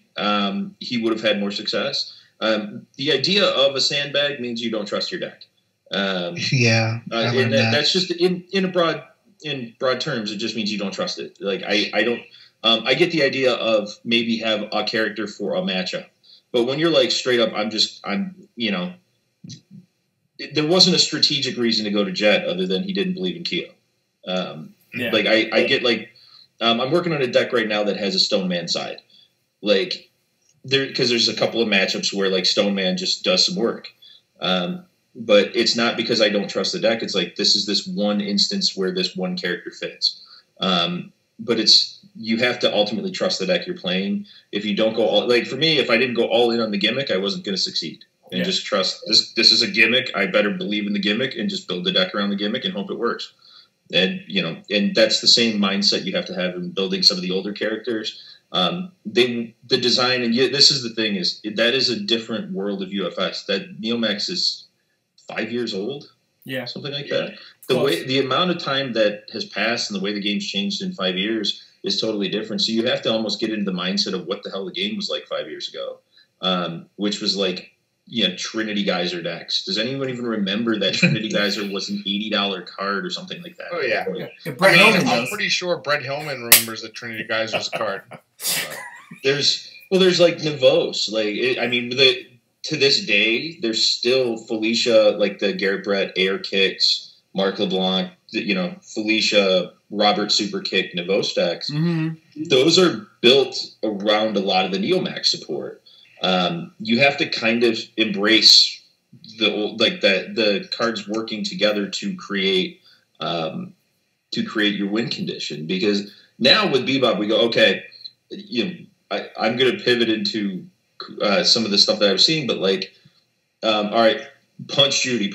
he would have had more success. The idea of a sandbag means you don't trust your deck. And that's just in broad terms. It just means you don't trust it. Like I don't. I get the idea of maybe have a character for a matchup, but when you're like straight up, there wasn't a strategic reason to go to Jet other than he didn't believe in Keo. Like I get like, I'm working on a deck right now that has a Stone Man side, like because there's a couple of matchups where like Stone Man just does some work. But it's not because I don't trust the deck. It's like, this is this one instance where this one character fits. but you have to ultimately trust the deck you're playing. If you don't go all, like for me, if I didn't go all in on the gimmick, I wasn't going to succeed. And just trust this is a gimmick. I better believe in the gimmick and just build the deck around the gimmick and hope it works. And and that's the same mindset you have to have in building some of the older characters. The design, and this is the thing, is that is a different world of UFS. That Neomax is 5 years old, something like that. The amount of time that has passed and the way the game's changed in 5 years is totally different. So you have to almost get into the mindset of what the hell the game was like 5 years ago, which was like, Trinity Geyser decks. Does anyone even remember that Trinity Geyser was an $80 card or something like that? Oh, yeah. I'm pretty sure Brett Hillman remembers that Trinity Geyser's card. There's like Navos. To this day, there's still Felicia, like the Garrett Brett Air Kicks, Marc LeBlanc, Felicia, Robert Super Kick, Navos decks. Mm-hmm. Those are built around a lot of the Neomax support. You have to kind of embrace the cards working together to create your win condition. Because now with Bebop, we go, okay, I'm going to pivot into some of the stuff that I was seeing, but all right, punch Judy,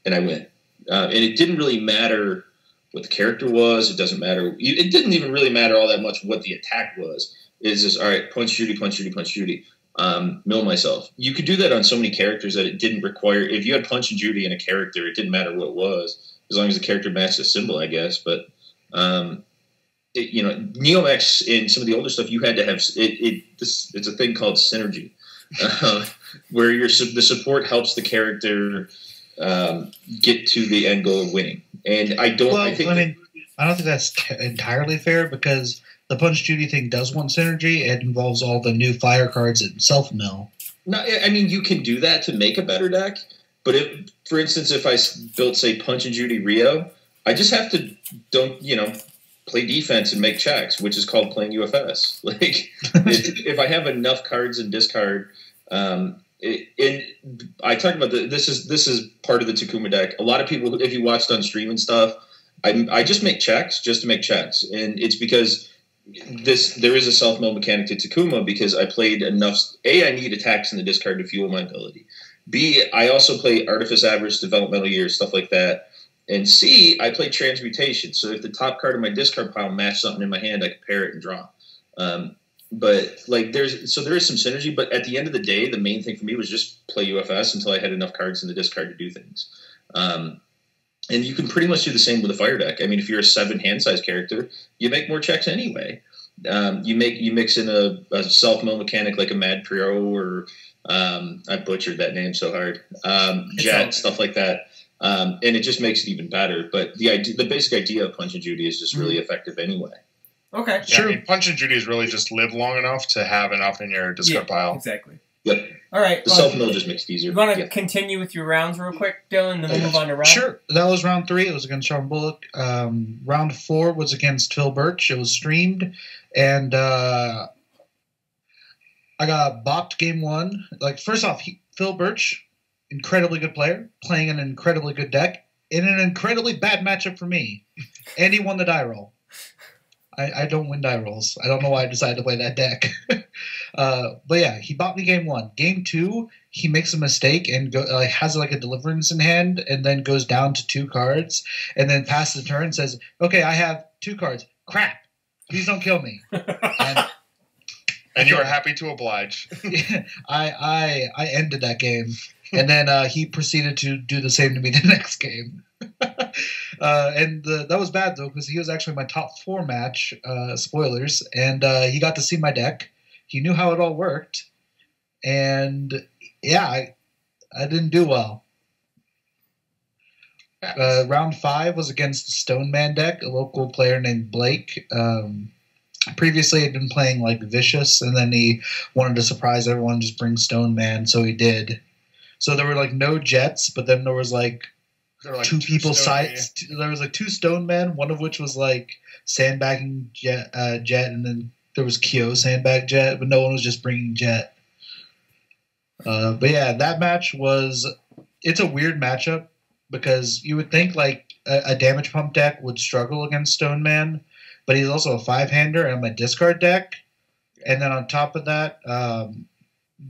and I win. And it didn't really matter what the character was. It doesn't matter. It didn't even really matter all that much what the attack was. Is just, all right, punch Judy, mill myself. You could do that on so many characters that it didn't require, if you had Punch and Judy in a character, it didn't matter what it was, as long as the character matched the symbol, I guess. But, Neomax in some of the older stuff, you had to have, it's a thing called synergy, where the support helps the character get to the end goal of winning. And I don't think that's entirely fair, because the Punch Judy thing does want synergy. It involves all the new fire cards and self-mill. No, I mean, you can do that to make a better deck. But for instance, if I built, say, Punch and Judy Rio, I just have to play defense and make checks, which is called playing UFS. If I have enough cards in discard, I talked about this is part of the Takuma deck. A lot of people, if you watched on stream and stuff, I just make checks just to make checks, and it's because there is a self-mill mechanic to Takuma, because I played enough. A, I need attacks in the discard to fuel my ability. B, I also play Artifice Average, Developmental Years, stuff like that. And C, I play Transmutation. So if the top card of my discard pile matched something in my hand, I could pair it and draw. But there is some synergy. But at the end of the day, the main thing for me was just play UFS until I had enough cards in the discard to do things. And you can pretty much do the same with a fire deck. I mean, if you're a 7 hand size character, you make more checks anyway. You mix in a self-mill mechanic like a Mad Pro, or I butchered that name so hard. Jet, stuff like that. And it just makes it even better. But the basic idea of Punch and Judy is just really effective anyway. Okay. Yeah, sure. I mean, Punch and Judy is really just live long enough to have enough in your discard pile. Exactly. Yep. All right. The self-mill just makes it easier. You want to continue with your rounds real quick, Dylan, then we'll move on to round? Sure. That was round 3. It was against Sean Bullock. Round 4 was against Phil Birch. It was streamed. And I got bopped game 1. First off, Phil Birch, incredibly good player, playing an incredibly good deck, in an incredibly bad matchup for me. And he won the die roll. I don't win die rolls. I don't know why I decided to play that deck. But yeah, he bought me game 1. Game 2, he makes a mistake and has a Deliverance in hand, and then goes down to 2 cards, and then passes the turn and says, okay, I have 2 cards. Crap. Please don't kill me. And you are happy to oblige. I ended that game. And then he proceeded to do the same to me the next game. And that was bad, though, because he was actually my top 4 match, spoilers, and he got to see my deck. He knew how it all worked. And, yeah, I didn't do well. Round 5 was against the Stone Man deck, a local player named Blake. Previously, he'd been playing, Vicious, and then he wanted to surprise everyone and just bring Stone Man, so he did. So there were, no Jets, but then there was, two people sides. There was 2 Stone Men, one of which was sandbagging Jet, and then there was Kyo sandbag Jet, but no one was just bringing Jet. But yeah, that match it's a weird matchup, because you would think a damage pump deck would struggle against Stone Man, but he's also a 5-hander and my discard deck. And then on top of that,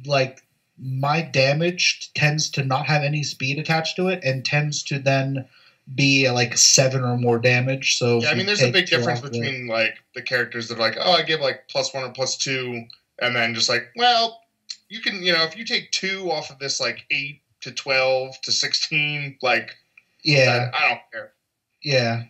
like my damage tends to not have any speed attached to it and tends to then be like 7 or more damage. So yeah, I mean, there's a big difference between like the characters that are like, oh, I give like +1 or +2, and then just like, well, you can, if you take 2 off of this like 8 to 12 to 16, like, yeah, I don't care. Yeah.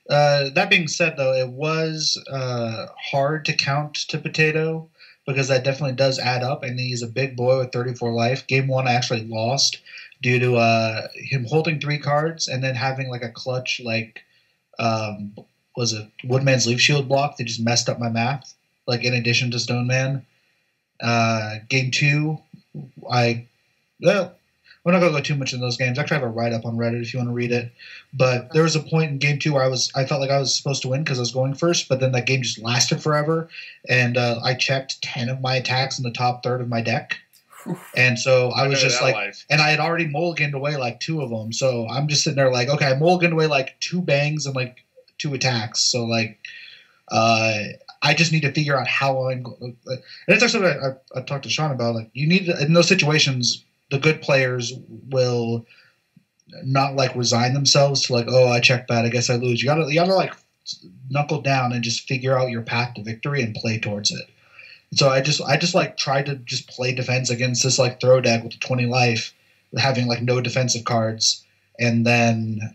That being said, though, it was hard to count to Potato because that definitely does add up, and he's a big boy with 34 life. Game 1, I actually lost due to him holding 3 cards and then having like a clutch, like, was it Woodman's Leaf Shield block that just messed up my math, like in addition to Stone Man. Game 2, we're not going to go too much in those games. I actually have a write-up on Reddit if you want to read it. But there was a point in Game 2 where I felt like I was supposed to win because I was going first, but then that game just lasted forever. And I checked 10 of my attacks in the top third of my deck. And so I was just like – and I had already mulliganed away like 2 of them. So I'm just sitting there like, okay, I mulliganed away like 2 bangs and like 2 attacks. So like I just need to figure out how I'm – and it's actually what I talked to Sean about. Like you need – in those situations – the good players will not like resign themselves to like, oh, I checked bad, I guess I lose. You gotta like knuckle down and just figure out your path to victory and play towards it. So I just like tried to just play defense against this like throw deck with 20 life, having like no defensive cards, and then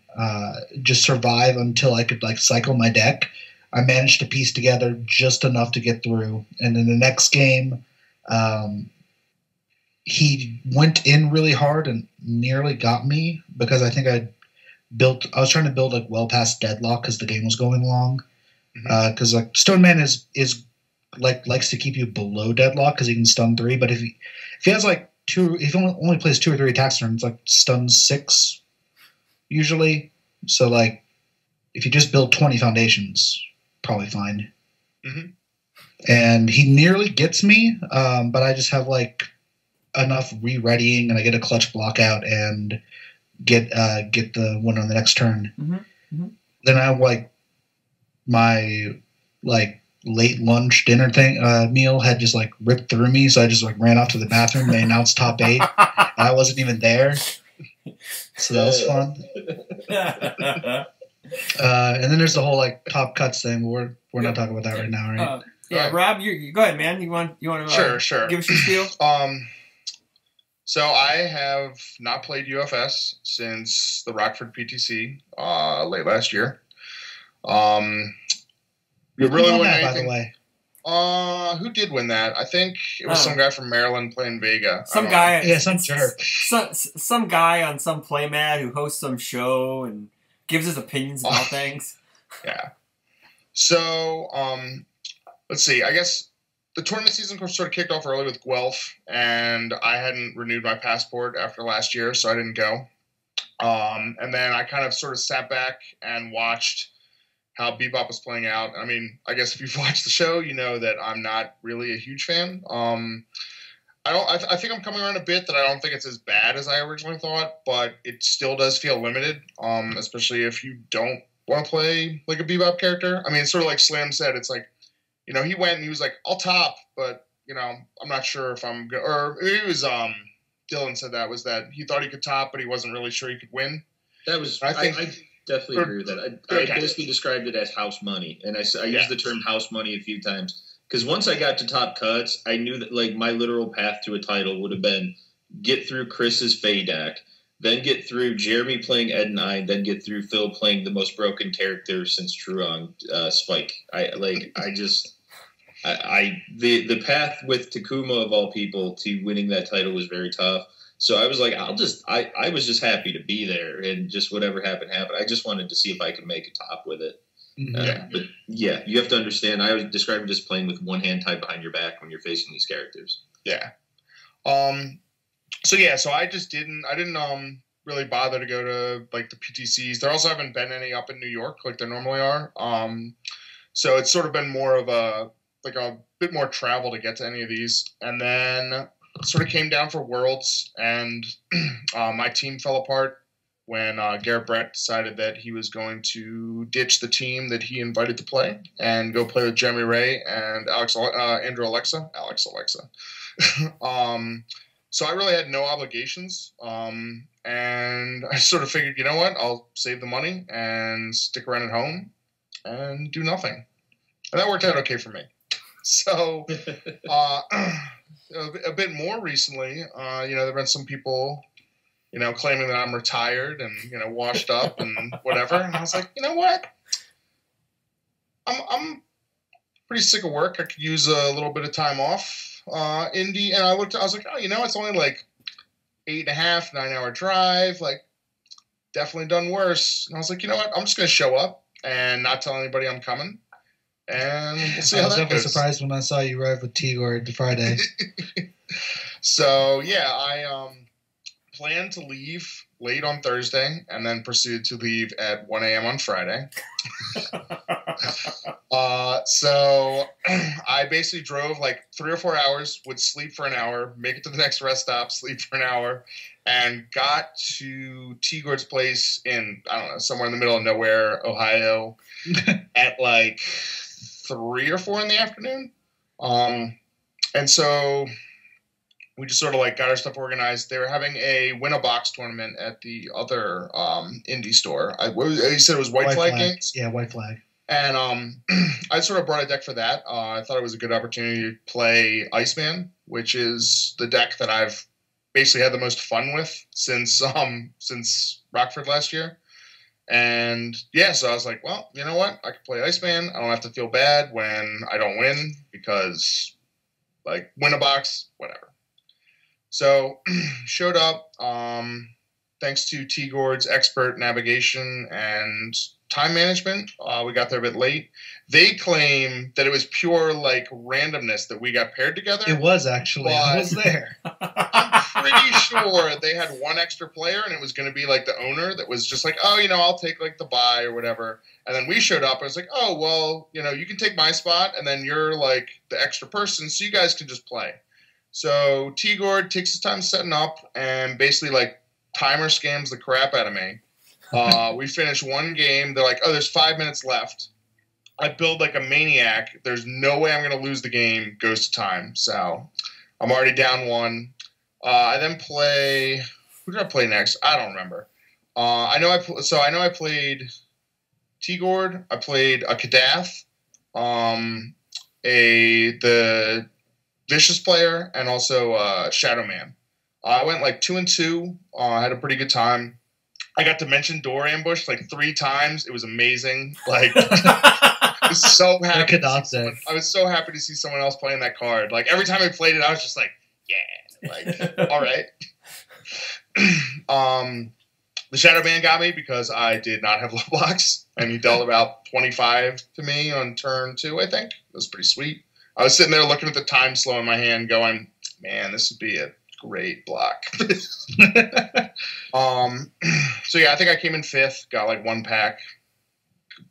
just survive until I could like cycle my deck. I managed to piece together just enough to get through, and in the next game. He went in really hard and nearly got me because I think I was trying to build like well past deadlock because the game was going long. Because like Stone Man is like likes to keep you below deadlock because he can stun 3. But if he has like 2, if he only plays 2 or 3 attacks turns, like stuns 6 usually. So like if you just build 20 foundations, probably fine. Mm-hmm. And he nearly gets me, but I just have like enough re-readying and I get a clutch block out and get the one on the next turn. Mm-hmm. Mm-hmm. Then I have like my like late lunch dinner thing meal had just like ripped through me, so I just like ran off to the bathroom. They announced top 8. I wasn't even there, so that was fun. And then there's the whole like top cuts thing. We're not talking about that right now, right? Yeah, Rob, you go ahead, man. You want to sure give us your spiel? So I have not played UFS since the Rockford PTC late last year. You really won that, by the way. Who did win that? I think it was some guy from Maryland playing Vega. Some guy, some jerk. Some guy on some playmat who hosts some show and gives his opinions about things. Yeah. So let's see. I guess. The tournament season sort of kicked off early with Guelph, and I hadn't renewed my passport after last year, so I didn't go. And then I kind of sort of sat back and watched how Bebop was playing out. I mean, I guess if you've watched the show, you know that I'm not really a huge fan. I think I'm coming around a bit that I don't think it's as bad as I originally thought, but it still does feel limited, especially if you don't want to play like a Bebop character. I mean, it's sort of like Slam said. It's like, he went and he was like, I'll top, but, I'm not sure if I'm good. Or it was Dylan said that he thought he could top, but he wasn't really sure he could win. That was, I definitely agree with that. I basically described it as house money, and I used the term house money a few times. Because once I got to top cuts, I knew that like my literal path to a title would have been get through Chris's Fae deck, then get through Jeremy playing Ed and I, then get through Phil playing the most broken character since Truong, Spike. The path with Takuma of all people to winning that title was very tough. So I was like, I was just happy to be there, and just whatever happened. I just wanted to see if I could make a top with it. But yeah, you have to understand. I would describe it as playing with one hand tied behind your back when you're facing these characters. Yeah. So I didn't really bother to go to like the PTCs. There also haven't been any up in New York like there normally are. So it's sort of been more of a bit more travel to get to any of these, and then sort of came down for Worlds, and my team fell apart when Garrett Brett decided that he was going to ditch the team that he invited to play and go play with Jeremy Ray and Andrew Alexa. So I really had no obligations, and I sort of figured, you know what, I'll save the money and stick around at home and do nothing. And that worked out okay for me. So a bit more recently, there have been some people, claiming that I'm retired and, washed up and whatever. And I was like, you know what? I'm pretty sick of work. I could use a little bit of time off. Indy, and I was like, oh, it's only like 8.5, 9-hour drive. Like, definitely done worse. And I was like, you know what? I'm just going to show up and not tell anybody I'm coming. And we'll see how that goes. I was definitely surprised when I saw you arrive with T-Gord Friday. So, yeah, I planned to leave late on Thursday and then proceeded to leave at 1 a.m. on Friday. So I basically drove like 3 or 4 hours, would sleep for an hour, make it to the next rest stop, sleep for an hour, and got to T-Gord's place in, I don't know, somewhere in the middle of nowhere, Ohio, at like 3 or 4 in the afternoon. And so we just sort of like got our stuff organized. They were having a win-a-box tournament at the other Indy store. You said it was White Flag Games? Yeah, White Flag. And I sort of brought a deck for that. I thought it was a good opportunity to play Iceman, which is the deck that I've basically had the most fun with since Rockford last year. And yeah, so I was like, well, you know what? I can play Iceman. I don't have to feel bad when I don't win because, like, win a box, whatever. So showed up. Thanks to T-Gord's expert navigation and time management, we got there a bit late. They claim that it was pure like randomness that we got paired together. It was actually. I was there. I'm pretty sure they had one extra player, and it was going to be like the owner that was just like, oh, I'll take like the bye or whatever. And then we showed up, and I was like, oh, well, you can take my spot, and then you're like the extra person, so you guys can just play. So T-Gord takes his time setting up and basically like timer scams the crap out of me. We finished one game. They're like, oh, there's 5 minutes left. I build like a maniac. There's no way I'm going to lose the game. Goes to time. So I'm already down 1. I then play. Who did I play next? I don't remember. I know I played T-Gord. I played a Kadath, the Vicious player, and also Shadow Man. I went like 2-2. I had a pretty good time. I got to mention Door Ambush like 3 times. It was amazing. Like, I was so happy. I was so happy to see someone else playing that card. Like every time I played it, I was just like, yeah, like all right. The Shadow Man got me because I did not have low blocks, and he dealt about 25 to me on turn 2. I think it was pretty sweet. I was sitting there looking at the time slow in my hand, going, "Man, this would be a great block." So yeah, I think I came in 5th, got like 1 pack,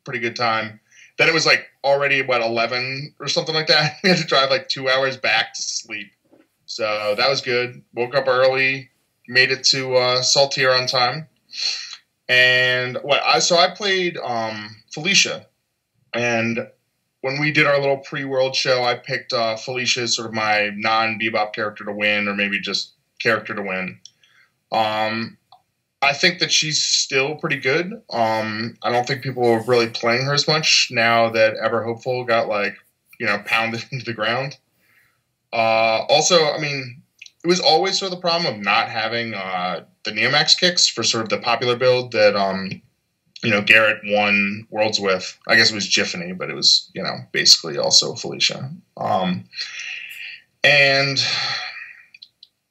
pretty good time. Then it was like already about 11 or something like that. We had to drive like 2 hours back to sleep. So that was good. Woke up early, made it to Saltier on time. And I played Felicia. And when we did our little pre-world show, I picked Felicia as sort of my non-Bebop character to win, or maybe just character to win. I think that she's still pretty good. I don't think people are really playing her as much now that Ever Hopeful got pounded into the ground. Also, I mean, it was always sort of the problem of not having the Neomax kicks for sort of the popular build that Garrett won Worlds with. I guess it was Jiffany, but it was, basically also Felicia. And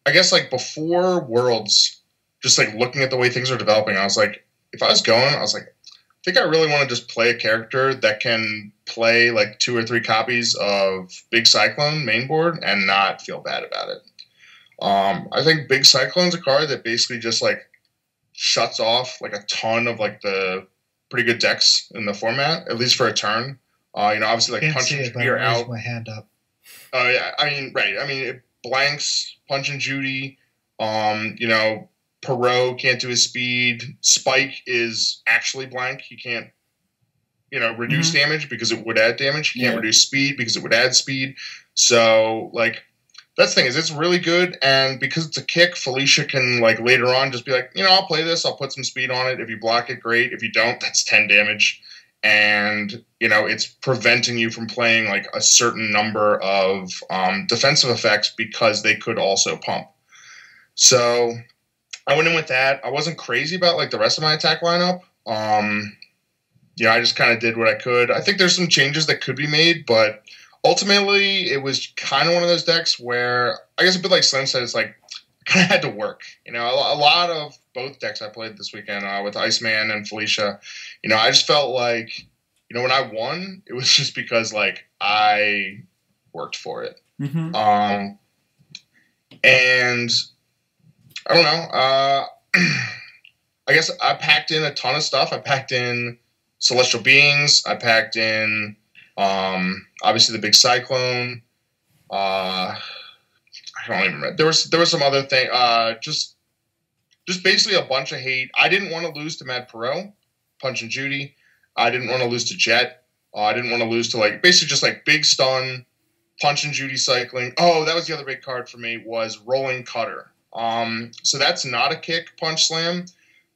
I guess like before Worlds, just like looking at the way things are developing, I was like, if I was going, I was like, I think I really want to just play a character that can play like 2 or 3 copies of Big Cyclone mainboard and not feel bad about it. I think Big Cyclone's a card that basically just like shuts off like a ton of like the pretty good decks in the format, at least for a turn. Obviously like Punch and Judy are out. My hand up. Oh yeah, I mean, right. I mean, it blanks Punch and Judy. Perot can't do his speed. Spike is actually blank. He can't, reduce damage because it would add damage. He can't reduce speed because it would add speed. So, like, that's the thing is it's really good. And because it's a kick, Felicia can, like, later on just be like, I'll play this. I'll put some speed on it. If you block it, great. If you don't, that's 10 damage. And, it's preventing you from playing, like, a certain number of defensive effects because they could also pump. So I went in with that. I wasn't crazy about, like, the rest of my attack lineup. I just kind of did what I could. I think there's some changes that could be made, but ultimately it was kind of one of those decks where, I guess a bit like Slim said, it's like, kind of had to work. A lot of both decks I played this weekend with Iceman and Felicia, I just felt like, when I won, it was just because, like, I worked for it. Mm-hmm. And I don't know. I guess I packed in a ton of stuff. I packed in Celestial Beings. I packed in, obviously, the big Cyclone. I don't even remember. There was some other thing. Just basically a bunch of hate. I didn't want to lose to Mad Perot, Punch and Judy. I didn't want to lose to Jet. I didn't want to lose to, like, basically just, like, big stun, Punch and Judy cycling. Oh, that was the other big card for me was Rolling Cutter. So that's not a kick punch slam,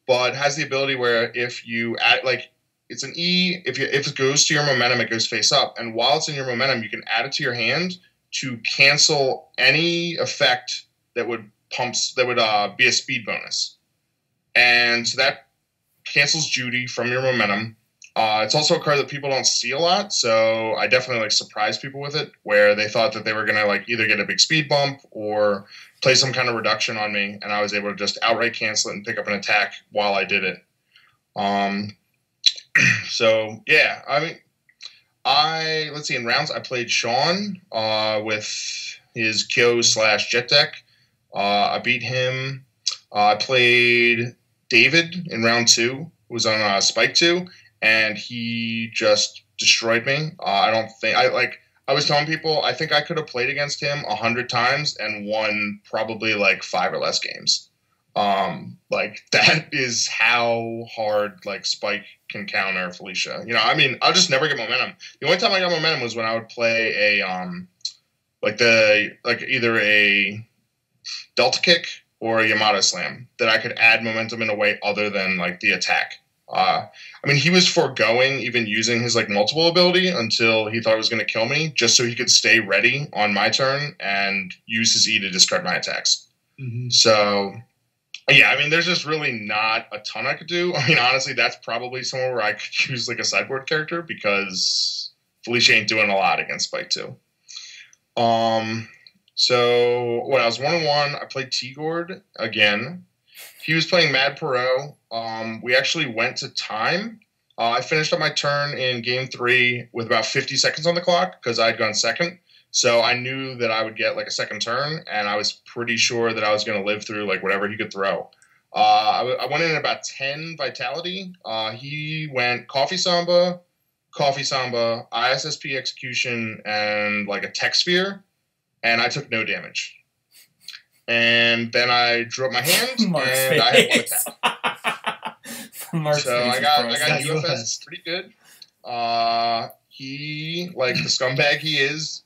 but has the ability where if you add, like, it's an E, if it goes to your momentum, it goes face up. And while it's in your momentum, you can add it to your hand to cancel any effect that would be a speed bonus. And so that cancels Judy from your momentum. It's also a card that people don't see a lot, so I definitely, like, surprised people with it, where they thought that they were going to, like, either get a big speed bump or play some kind of reduction on me, and I was able to just outright cancel it and pick up an attack while I did it. So, yeah, I mean, let's see, in rounds, I played Sean with his Kyo/Jet deck. I beat him. I played David in round 2, who was on Spike 2. And he just destroyed me. I was telling people, I think I could have played against him 100 times and won probably, like, 5 or less games. Like, that is how hard, like, Spike can counter Felicia. I mean, I'll just never get momentum. The only time I got momentum was when I would play either a Delta Kick or a Yamato Slam that I could add momentum in a way other than, like, the attack. I mean, he was foregoing even using his, like, multiple ability until he thought it was going to kill me, just so he could stay ready on my turn and use his E to discard my attacks. Mm-hmm. So, yeah, I mean, there's just really not a ton I could do. I mean, honestly, that's probably somewhere where I could use, like, a sideboard character because Felicia ain't doing a lot against Spike 2. So, I was 1-1. I played T-Gord again. He was playing Mad Perot. We actually went to time. I finished up my turn in game 3 with about 50 seconds on the clock because I had gone second. So I knew that I would get, like, a second turn, and I was pretty sure that I was going to live through, like, whatever he could throw. I went in at about 10 vitality. He went Coffee Samba, ISSP Execution, and, like, a Tech Sphere, and I took no damage. And then I drew up my hand, and I had one attack. So I got UFS pretty good. He, like the scumbag he is,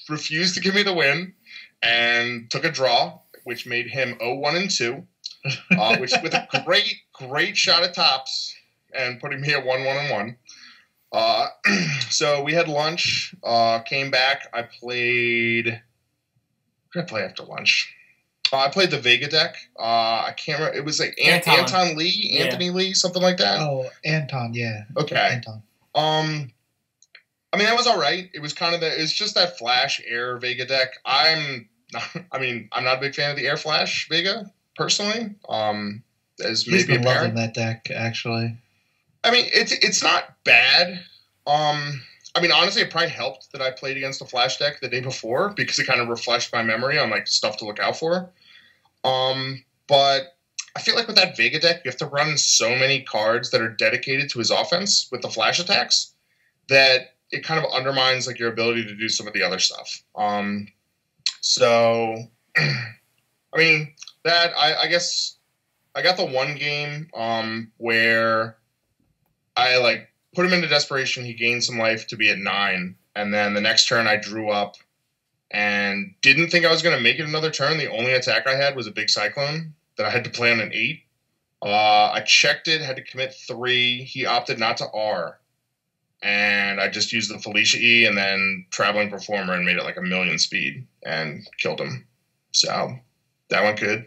refused to give me the win and took a draw, which made him 0-1-2, which with a great shot at tops and putting me at 1-1-1. So we had lunch, came back. I played. What did I play after lunch? I played the Vega deck. I can't remember. It was like Anton Lee, Anthony Lee, something like that. Oh, Anton, yeah. Okay. Anton. I mean, that was all right. It was kind of it's just that Flash Air Vega deck. I'm not a big fan of the Air Flash Vega personally. As He's maybe been loving that deck, actually. I mean, it's not bad. I mean, honestly, it probably helped that I played against a Flash deck the day before because it kind of refreshed my memory on, like, stuff to look out for. But I feel like with that Vega deck, you have to run so many cards that are dedicated to his offense with the Flash attacks that it kind of undermines, like, your ability to do some of the other stuff. So, I mean, that I guess I got the one game where I like put him into desperation. He gained some life to be at 9, and then the next turn I drew up and didn't think I was going to make it another turn. The only attack I had was a big cyclone that I had to play on an 8. I checked it, had to commit 3. He opted not to R. And I just used the Felicia E and then Traveling Performer and made it like 1,000,000 speed and killed him. So that went good.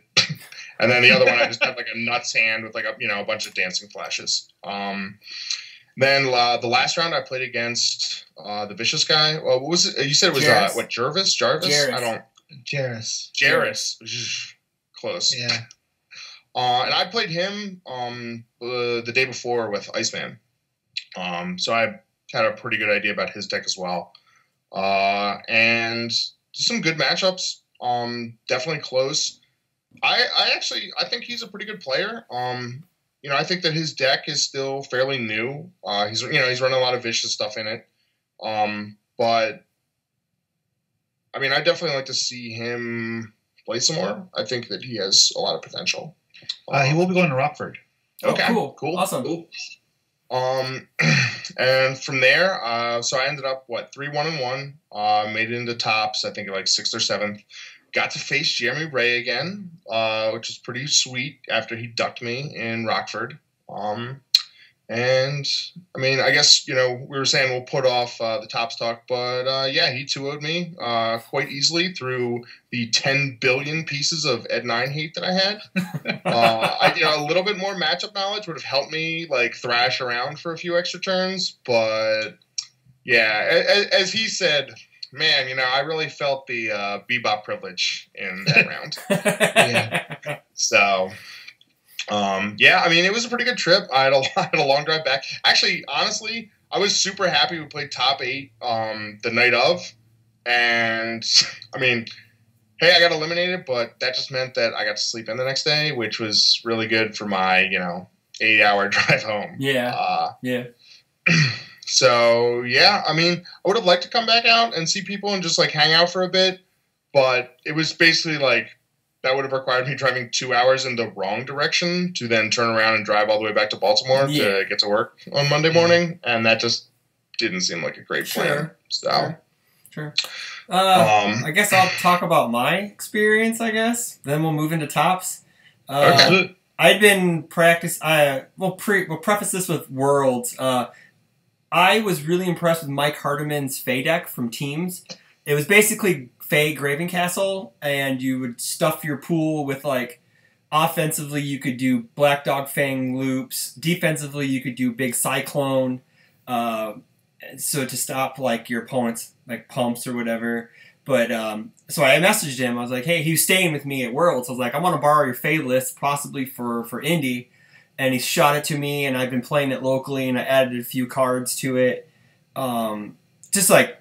And then the other one, I just had like a nuts hand with like a bunch of dancing flashes. Then the last round I played against the vicious guy. Well, what was it? You said it was Jarvis? Jarvis. I don't. Jarvis. Close. Yeah. And I played him the day before with Iceman. So I had a pretty good idea about his deck as well. And some good matchups. Definitely close. I think he's a pretty good player. I think that his deck is still fairly new. He's running a lot of vicious stuff in it. But I mean, I definitely like to see him play some more. I think that he has a lot of potential. He will be going to Rockford. Okay, cool, awesome. Cool. And from there, so I ended up 3-1-1. Made it into tops. I think like 6th or 7th. Got to face Jeremy Ray again, which was pretty sweet after he ducked me in Rockford. And I mean, I guess we were saying we'll put off the tops talk, but yeah, he 2-0'd me quite easily through the 10 billion pieces of Ed 9 hate that I had. A little bit more matchup knowledge would have helped me like thrash around for a few extra turns, but yeah, as he said, man, I really felt the bebop privilege in that round. Yeah. So. I mean, it was a pretty good trip. I had a long drive back. Actually, honestly, I was super happy we played top 8 the night of. And, I mean, hey, I got eliminated, but that just meant that I got to sleep in the next day, which was really good for my, 8-hour drive home. Yeah. So, yeah, I mean, I would have liked to come back out and see people and just, like, hang out for a bit. But it was basically, like, that would have required me driving 2 hours in the wrong direction to then turn around and drive all the way back to Baltimore to get to work on Monday morning. And that just didn't seem like a great plan. So, Sure. I guess I'll talk about my experience, I guess. Then we'll move into tops. Okay. I'd been we'll preface this with Worlds. I was really impressed with Mike Hardiman's Fey deck from Teams. It was basically Fey Graven Castle, and you would stuff your pool with, like, offensively you could do Black Dog Fang loops. Defensively you could do Big Cyclone, so to stop, like, your opponent's, like, pumps or whatever. But, so I messaged him. I was like, hey, he was staying with me at Worlds. I was like, I want to borrow your Fey list, possibly for Indy. And he shot it to me, and I've been playing it locally, and I added a few cards to it. Just, like,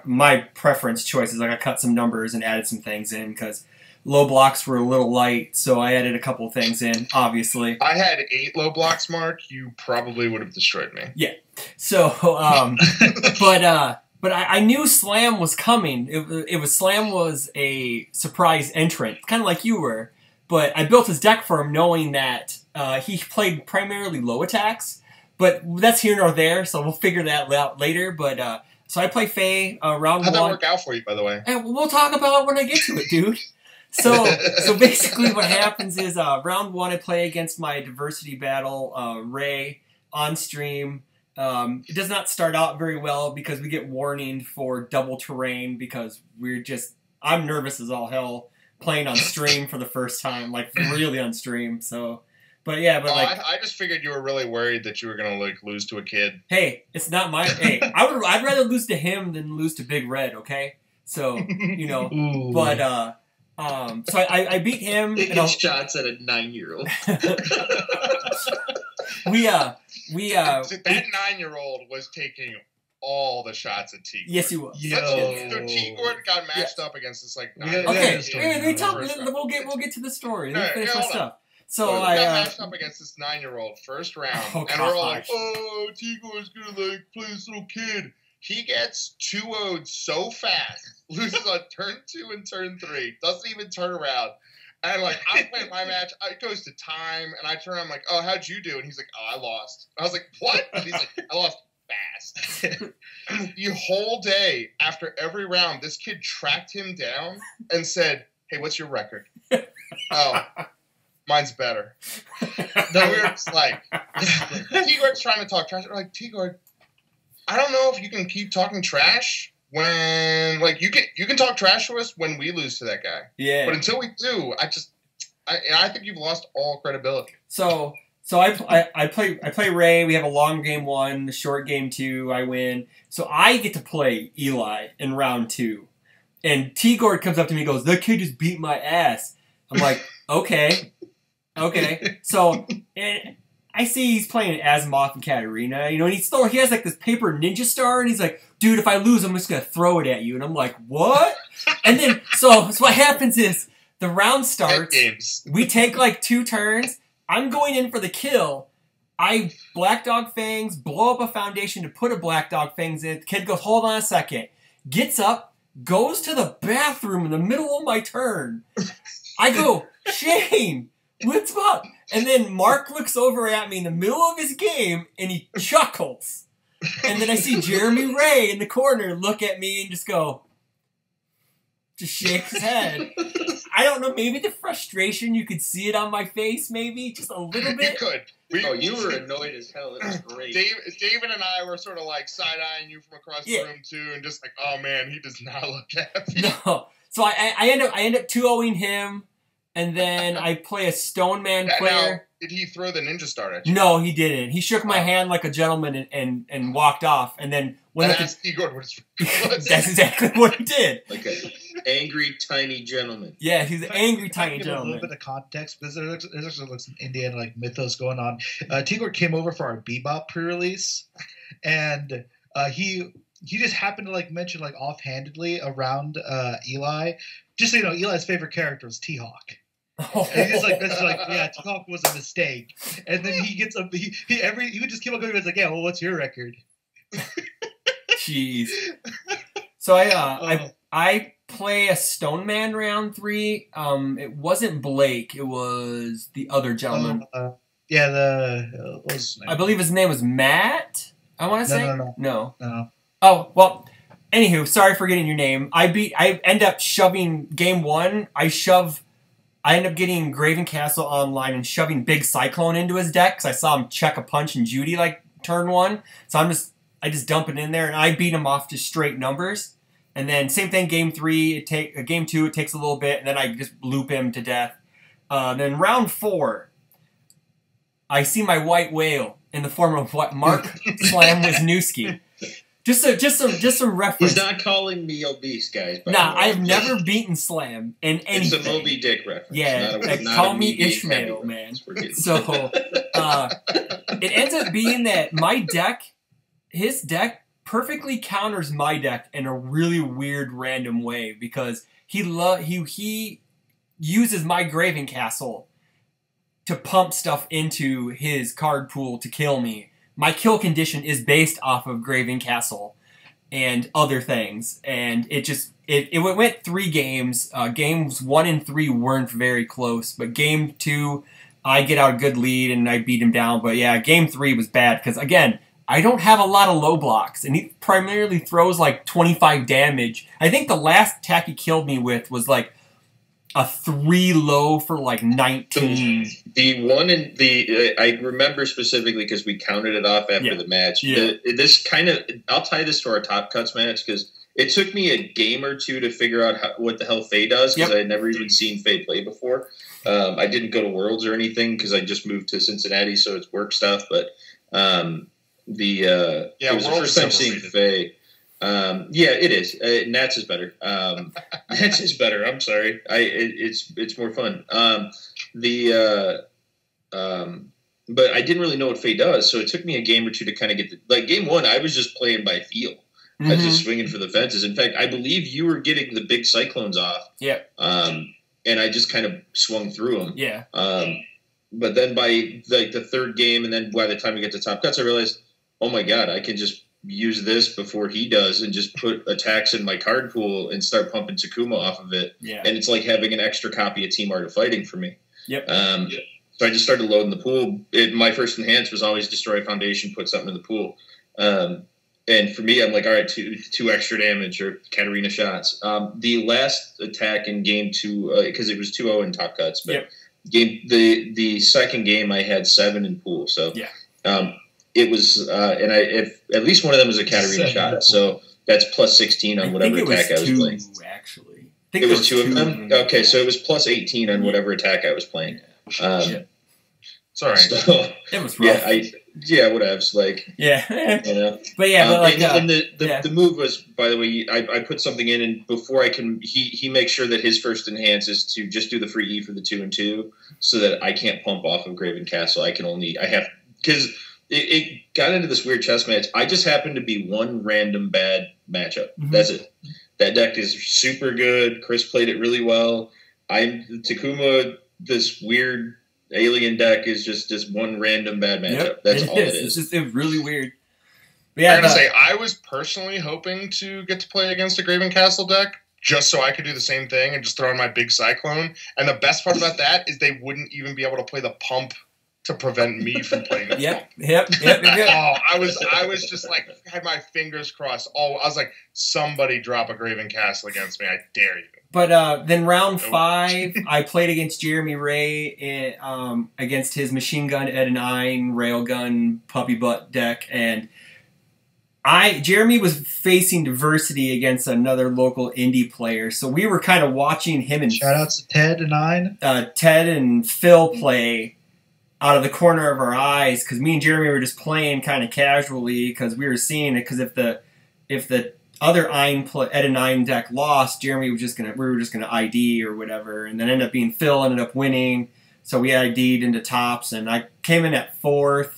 my preference choices. Like, I cut some numbers and added some things in because low blocks were a little light, so I added a couple things in, obviously. I had 8 low blocks, Mark. You probably would have destroyed me. Yeah. So, but I knew Slam was coming. Slam was a surprise entrant, kind of like you were. But I built his deck for him knowing that he played primarily low attacks. But that's here nor there, so we'll figure that out later. But so I play Fey round 1. How'd that work out for you, by the way? And we'll talk about it when I get to it, dude. So basically what happens is round 1 I play against my diversity battle, Ray, on stream. It does not start out very well because we get warning for double terrain because I'm nervous as all hell playing on stream for the first time, like really on stream. So, I just figured you were really worried that you were gonna like lose to a kid. Hey, it's not my. Hey, I'd rather lose to him than lose to Big Red. Okay, so but so I beat him. Taking shots at a 9-year-old. That 9-year-old was taking all the shots at T. Yes, he was. So T-Gord got matched up against this like. Okay, we'll get to the story. Let me finish my stuff. So I got matched up against this 9-year-old first round, and we're all like, "Oh, T-Gord's gonna like play this little kid." He gets 2-0'd so fast, loses on turn 2 and turn 3, doesn't even turn around. And like I'm playing my match, it goes to time, and I turn. I'm like, "Oh, how'd you do?" And he's like, "Oh, I lost." I was like, "What?" And he's like, "I lost fast." The whole day, after every round, this kid tracked him down and said, "Hey, what's your record?" Oh, mine's better. No, we were just like, Tigor's trying to talk trash. We're like, Tigor, I don't know if you can keep talking trash when, like, you can talk trash to us when we lose to that guy. Yeah. But until we do, I think you've lost all credibility. So I play Ray. We have a long game 1, the short game 2. I win. So I get to play Eli in round 2, and Tigor comes up to me and goes, "That kid just beat my ass." I'm like, okay. So and I see he's playing Asimov and Katarina, and he has like this paper ninja star, and he's like, "Dude, if I lose, I'm just gonna throw it at you." And I'm like, "What?" And then so what happens is the round starts. We take like 2 turns. I'm going in for the kill. I Black Dog Fangs, blow up a foundation to put a Black Dog Fangs in. The kid goes, "Hold on a second." Gets up, goes to the bathroom in the middle of my turn. I go, "Shane, what's up?" And then Marc looks over at me in the middle of his game, and he chuckles. And then I see Jeremy Ray in the corner look at me and just shake his head. I don't know, maybe the frustration, you could see it on my face, maybe, just a little bit. You could. You were annoyed as hell. It was great. David and I were sort of like side-eyeing you from across the room, too, and just like, oh, man, he does not look happy. No. So I end up 2-0ing him, and then I play a Stone Man player. Now, did he throw the ninja star at you? No, he didn't. He shook my hand like a gentleman and walked off. And then when that's Igor was. That's exactly what he did. Like an angry tiny gentleman. Yeah, he's an angry tiny gentleman. A little bit of context because there's actually like some Indiana like mythos going on. Tigor came over for our Bebop pre-release, and he just happened to like mention like offhandedly around Eli. Just so you know, Eli's favorite character is T-Hawk. Oh. And he's like, yeah, T-Hawk was a mistake. And then he gets he would just keep on going. He's like, yeah, well, what's your record? Jeez. So I play a Stone Man round 3. It wasn't Blake. It was the other gentleman. I believe his name was Matt. I want to say no. Oh well. Anywho, sorry for getting your name. I end up shoving game 1. I end up getting Graven Castle online and shoving Big Cyclone into his deck because I saw him check a punch and Judy like turn 1. So I just dump it in there and I beat him off just straight numbers. And then same thing, game 3, game 2, it takes a little bit, and then I just loop him to death. Then round 4, I see my white whale in the form of what Marc Slam Wisniewski. Just some reference. He's not calling me obese, guys. Nah, I've never beaten Slam in anything. It's a Moby Dick reference. Yeah, call me Ishmael, man. So it ends up being that his deck perfectly counters my deck in a really weird, random way because he uses my Graven Castle to pump stuff into his card pool to kill me. My kill condition is based off of Graven Castle and other things. And it went 3 games. Games 1 and 3 weren't very close. But game 2, I get out a good lead and I beat him down. But yeah, game 3 was bad because, again, I don't have a lot of low blocks. And he primarily throws like 25 damage. I think the last attack he killed me with was like a 3 low for like 19. The one in I remember specifically because we counted it off after the match. Yeah. I'll tie this to our Top Cuts match because it took me a game or 2 to figure out what the hell Faye does because I had never even seen Faye play before. I didn't go to Worlds or anything because I just moved to Cincinnati, so it's work stuff. But it was the first time seeing Faye. It is. Nats is better. Nats is better. I'm sorry. It's more fun. But I didn't really know what Faye does, so it took me a game or 2 to kind of get game 1. I was just playing by feel. Mm-hmm. I was just swinging for the fences. In fact, I believe you were getting the big cyclones off. Yeah. And I just kind of swung through them. Yeah. But then by the 3rd game, and then by the time we get to Top Cuts, I realized, oh my god, I can just use this before he does and just put attacks in my card pool and start pumping Takuma off of it. Yeah. And it's like having an extra copy of Team Art of Fighting for me. Yep. So I just started loading the pool. My first enhance was always destroy a foundation, put something in the pool. And for me, I'm like, all right, two extra damage or Katarina shots. The last attack in game 2, because it was 2-0 in top cuts, but the second game I had 7 in pool. So it was, and if at least one of them was a Katarina shot. So that's plus 16 on whatever attack I was playing. Actually, it was 2 of them. Okay, so it was plus 18 on whatever attack I was playing. Sorry, so, it was rough. Whatever. Like, but the move was, by the way, I put something in, and before I can, he makes sure that his first enhance is to just do the free E for the 2 and 2, so that I can't pump off of Graven Castle. Because it got into this weird chess match. I just happened to be one random bad matchup. Mm-hmm. That's it. That deck is super good. Chris played it really well. Takuma, this weird alien deck is just one random bad matchup. That's all it is. It's really weird. But I gotta say, I was personally hoping to get to play against a Graven Castle deck just so I could do the same thing and just throw in my big Cyclone. And the best part about that is they wouldn't even be able to play the pump to prevent me from playing the pump. Yep. I was just like, had my fingers crossed. I was like, somebody drop a Graven Castle against me. I dare you. But then round 5, I played against Jeremy Ray against his Machine Gun Ed 9 Railgun Puppy Butt deck, and Jeremy was facing diversity against another local indie player, so we were kind of watching him and shout outs to Ted and 9, Ted and Phil play out of the corner of our eyes, because me and Jeremy were just playing kind of casually because we were seeing it. Because if the other Ed 9 deck lost, Jeremy was we were just gonna ID or whatever, and then ended up being Phil ended up winning, so we ID'd into tops, and I came in at 4th.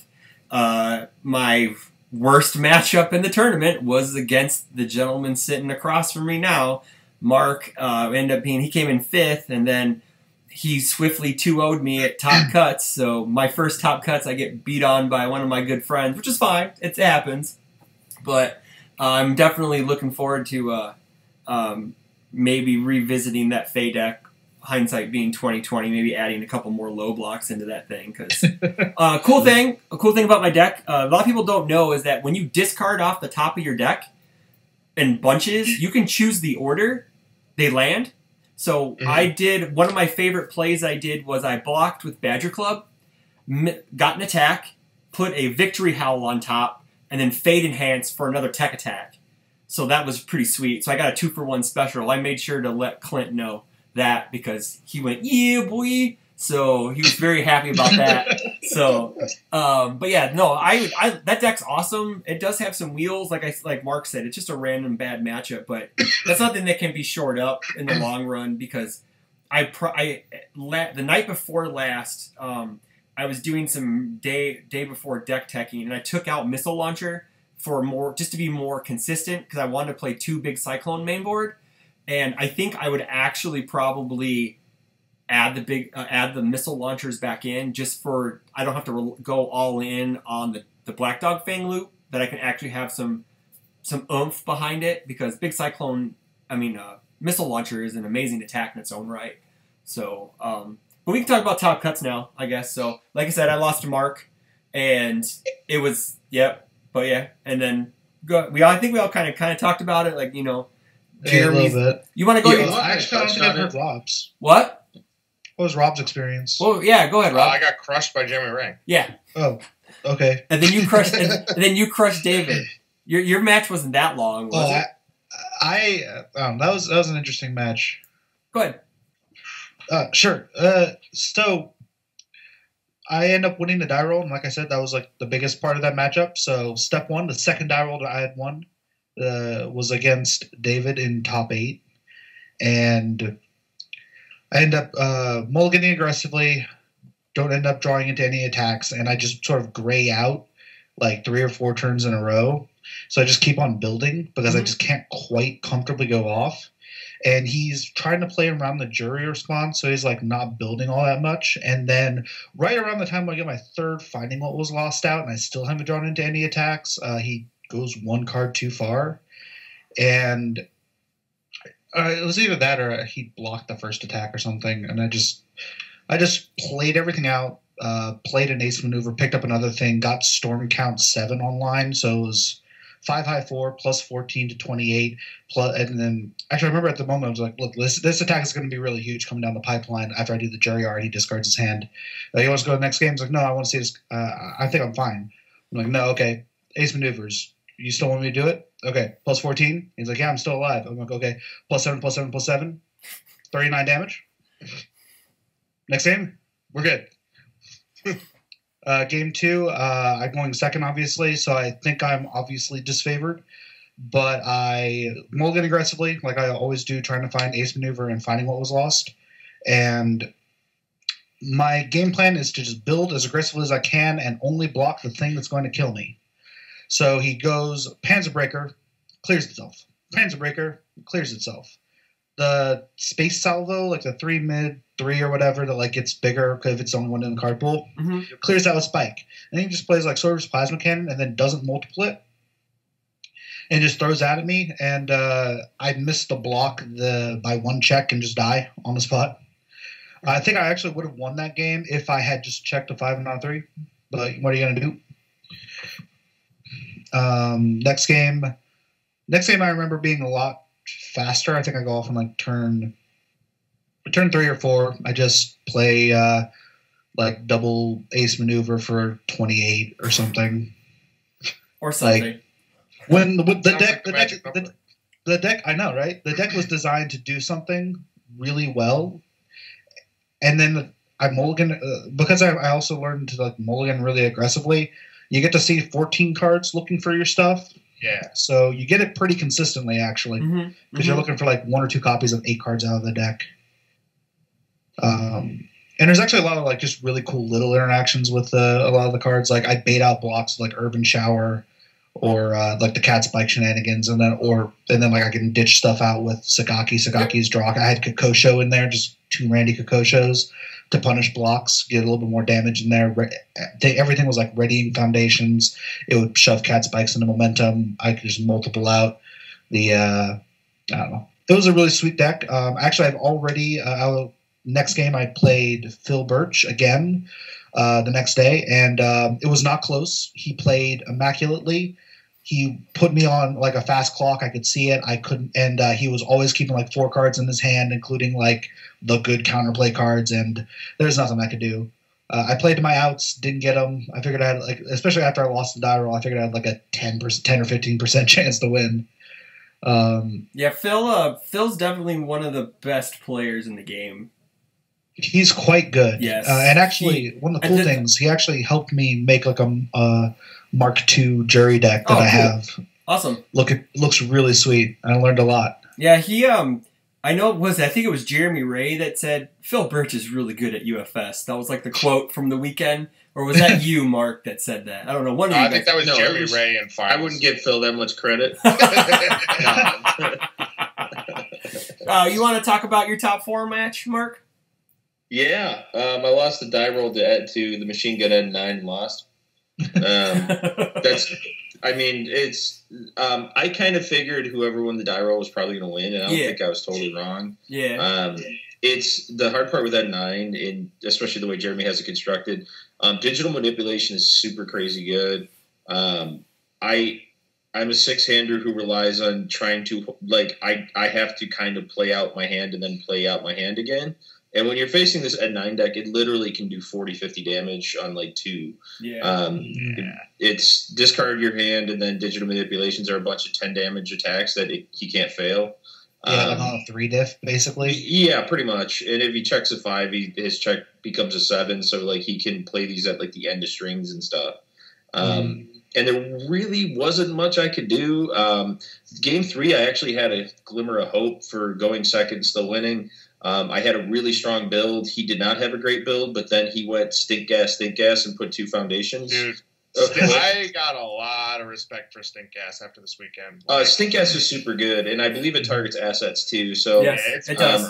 My worst matchup in the tournament was against the gentleman sitting across from me now, Marc. He came in 5th, and then he swiftly 2-0'd me at top cuts. So my first top cuts, I get beat on by one of my good friends, which is fine. It happens. But I'm definitely looking forward to maybe revisiting that Fey deck. Hindsight being 2020, maybe adding a couple more low blocks into that thing. Because a cool thing about my deck, a lot of people don't know, is that when you discard off the top of your deck in bunches, you can choose the order they land. So I did, one of my favorite plays I did was I blocked with Badger Club, got an attack, put a Victory Howl on top, and then Fade Enhance for another tech attack. So that was pretty sweet. So I got a 2-for-1 special. I made sure to let Clint know that because he went, yeah, boy. So he was very happy about that. So, but yeah, no, that deck's awesome. It does have some wheels, like Marc said. It's just a random bad matchup, but that's something that can be shored up in the long run. Because the night before last, I was doing some day before deck teching, and I took out Missile Launcher just to be more consistent because I wanted to play 2 big Cyclone main board, and I think I would actually probably add the missile launchers back in just for I don't have to go all in on the Black Dog Fang loop, that I can actually have some oomph behind it, because big Cyclone, missile launcher is an amazing attack in its own right. So, but we can talk about top cuts now, I guess. So, like I said, I lost to Marc, and it was and then I think we all kind of talked about it, like Jeremy. A little bit. You want to go? Actually, I don't think I've heard Rob's. What? What was Rob's experience? Well, yeah, go ahead, Rob. I got crushed by Jeremy Ray. Yeah. Oh, okay. And then you crushed. and then you crushed David. Your match wasn't that long, was it? That was an interesting match. Go ahead. Sure. So I end up winning the die roll, and like I said, that was like the biggest part of that matchup. So step 1, the second die roll that I had won, was against David in top 8, and I end up mulliganing aggressively, don't end up drawing into any attacks, and I just sort of gray out like 3 or 4 turns in a row. So I just keep on building because I just can't quite comfortably go off. And he's trying to play around the jury response, so he's like not building all that much. And then right around the time I get my 3rd Finding What Was Lost out, and I still haven't drawn into any attacks, he goes one card too far, and it was either that or he blocked the first attack or something, and I just played everything out, played an ace maneuver, picked up another thing, got storm count 7 online, so it was 5 high 4 plus 14 to 28 plus, and then actually I remember at the moment I was like, look, this attack is going to be really huge coming down the pipeline. After I do the jury art, he discards his hand. He wants to go to the next game. He's like, no, I want to see this. I think I'm fine. I'm like, no, okay, ace maneuvers. You still want me to do it? Okay, plus 14. He's like, yeah, I'm still alive. I'm like, okay, plus 7 plus 7 plus 7, 39 damage. Next game, we're good. Game 2, I'm going second, obviously, so I think I'm obviously disfavored. But I mulligan aggressively, like I always do, trying to find ace maneuver and finding what was lost. And my game plan is to just build as aggressively as I can and only block the thing that's going to kill me. So he goes Panzer Breaker, clears itself. Panzer Breaker clears itself. The Space Salvo, like the 3 mid, 3 or whatever, that like gets bigger if it's the only one in the card pool, clears that with Spike. And he just plays like Sorcerer's Plasma Cannon and then doesn't multiple it. And just throws that at me. And I missed the block by 1 check and just die on the spot. I think I actually would have won that game if I had just checked a 5 and not 3. But what are you going to do? Next game I remember being a lot faster. I think I go off on like turn 3 or 4. I just play like double ace maneuver for 28 or something. Or something. Like, when the deck, I know, right? The deck was designed to do something really well, and then I mulligan because I also learned to like mulligan really aggressively. You get to see 14 cards looking for your stuff. Yeah. So you get it pretty consistently, actually, because you're looking for like 1 or 2 copies of 8 cards out of the deck. And there's actually a lot of like just really cool little interactions with a lot of the cards. Like I bait out blocks like Urban Shower or like the Cat Spike shenanigans, and then like I can ditch stuff out with Sagaki's draw. I had Kokosho in there, just 2 Randy Kokoshos to punish blocks, get a little bit more damage in there. Everything was like readying foundations. It would shove Cat Spikes into momentum. I could just multiple out the I don't know. It was a really sweet deck. Actually, I've already next game I played Phil Birch again the next day, and it was not close. He played immaculately. He put me on like a fast clock. I could see it. I couldn't, and he was always keeping like 4 cards in his hand, including like the good counterplay cards. And there's nothing I could do. I played to my outs, didn't get them. I figured I had like, especially after I lost the die roll, I figured I had like a 10 or 15% chance to win. Yeah, Phil's definitely one of the best players in the game. He's quite good. Yes. And actually, one of the cool things, he actually helped me make like a Mark II jury deck that I have. Awesome. Looks really sweet. I learned a lot. Yeah, he I think it was Jeremy Ray that said Phil Birch is really good at UFS. That was like the quote from the weekend. Or was that you, Mark, that said that? I don't know. One of you I think that was Jeremy Ray and Fire. I wouldn't give Phil that much credit. You want to talk about your top 4 match, Mark? Yeah, I lost the die roll to the machine gun at 9 and lost. I kind of figured whoever won the die roll was probably going to win, and I don't think I was totally wrong. Yeah. It's the hard part with that 9, and especially the way Jeremy has it constructed. Digital manipulation is super crazy good. I'm a 6-hander who relies on trying to I have to kind of play out my hand and then play out my hand again. And when you're facing this at 9 deck, it literally can do 40, 50 damage on like 2. Yeah. It's discard your hand, and then digital manipulations are a bunch of 10 damage attacks that he can't fail. Yeah, like on a 3 diff, basically. Yeah, pretty much. And if he checks a 5, his check becomes a 7, so like he can play these at like the end of strings and stuff. And there really wasn't much I could do. Game 3, I actually had a glimmer of hope for going second, still winning. I had a really strong build. He did not have a great build, but then he went stink gas, and put 2 foundations. Dude, I got a lot of respect for stink gas after this weekend. Stink gas is super good, and I believe it targets assets too. So yes, it does.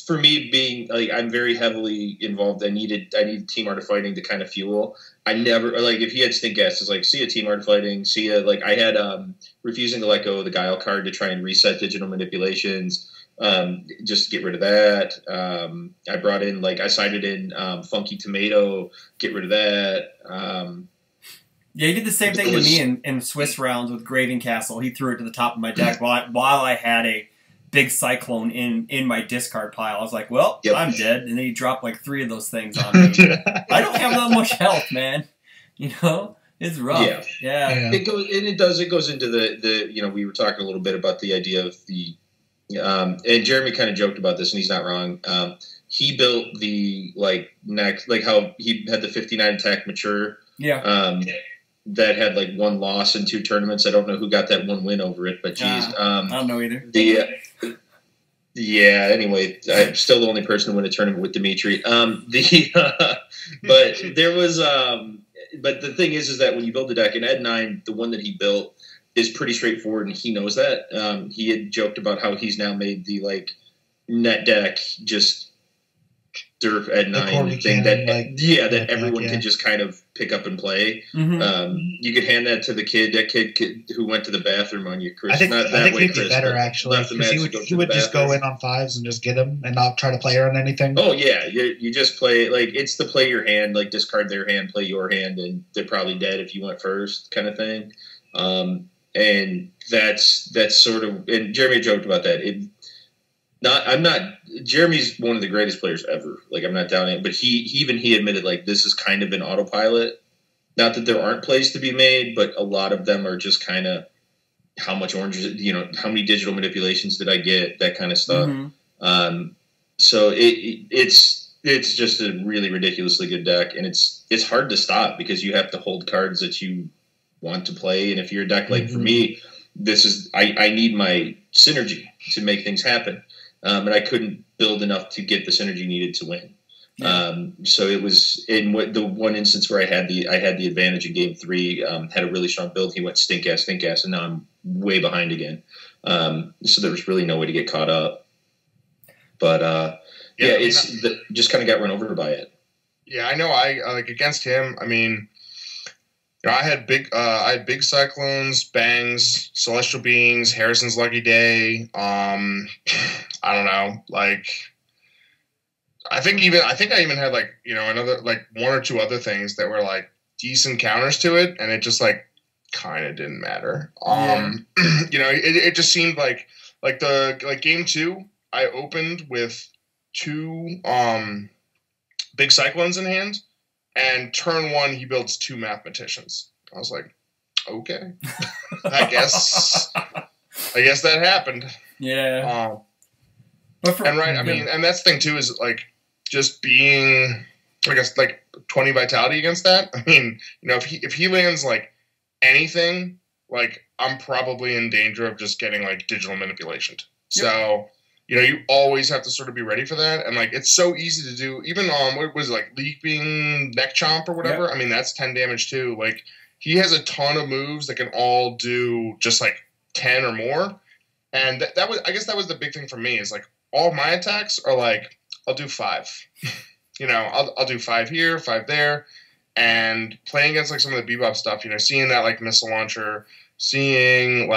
for me being like I'm very heavily involved. I needed team art of fighting to kind of fuel. I never like if he had stink gas, it's like see a team art of fighting, see a like I had refusing to let go of the Guile card to try and reset digital manipulations. Just get rid of that. I brought in I sided in Funky Tomato, get rid of that. Yeah, he did the same thing to me in Swiss rounds with Graving Castle. He threw it to the top of my deck while I had a big Cyclone in my discard pile. I was like, well, yep. I'm dead. And then he dropped 3 of those things on me. I don't have that much health, man. It's rough. Yeah. It goes into the we were talking a little bit about the idea of the and Jeremy kind of joked about this, and he's not wrong. He built the how he had the 59 attack mature. Yeah. That had 1 loss in 2 tournaments. I don't know who got that 1 win over it, but geez, I don't know either. Anyway, I'm still the only person to win a tournament with Dimitri. But there was, but the thing is that when you build the deck, and Ed 9, the one that he built is pretty straightforward, and he knows that. He had joked about how he's now made the net deck just derp Ed 9 thing that everyone can just kind of pick up and play. Mm-hmm. You could hand that to the kid who went to the bathroom on you, Chris. I think he'd be better actually. He would just go in on 5s and just get them and not try to play around anything. Oh yeah, you just play it's the play your hand, discard their hand, play your hand, and they're probably dead if you went first kind of thing. And that's sort of, and Jeremy joked about that. Jeremy's one of the greatest players ever. I'm not doubting it, but he admitted this is kind of an autopilot. Not that there aren't plays to be made, but a lot of them are just kind of how much oranges, how many digital manipulations did I get, that kind of stuff. Mm-hmm. So it's just a really ridiculously good deck, and it's hard to stop because you have to hold cards that you want to play, and if your deck for me, this is I need my synergy to make things happen. And I couldn't build enough to get the synergy needed to win. Yeah. So it was in the one instance where I had the advantage in game 3, had a really strong build. He went stink ass, and now I'm way behind again. So there was really no way to get caught up. But just kind of got run over by it. Yeah, I know. I against him. I mean, I had big Cyclones, Bangs, Celestial Beings, Harrison's Lucky Day. I don't know. I think I even had another 1 or 2 other things that were decent counters to it, and it just kind of didn't matter. It just seemed like game 2, I opened with 2 big Cyclones in hand. And turn 1, he builds 2 mathematicians. I was like, okay, I guess that happened. Yeah. And that's the thing too is just being, I guess 20 vitality against that. I mean, if he lands anything, I'm probably in danger of just getting digital manipulation. Yep. So. You always have to sort of be ready for that. And, it's so easy to do. Even, what was it, Leaping Neck Chomp or whatever? Yep. I mean, that's 10 damage, too. He has a ton of moves that can all do just, 10 or more. And that was, I guess that was the big thing for me is, all my attacks are, I'll do 5. I'll do 5 here, 5 there. And playing against, some of the Bebop stuff, seeing that, missile launcher, seeing,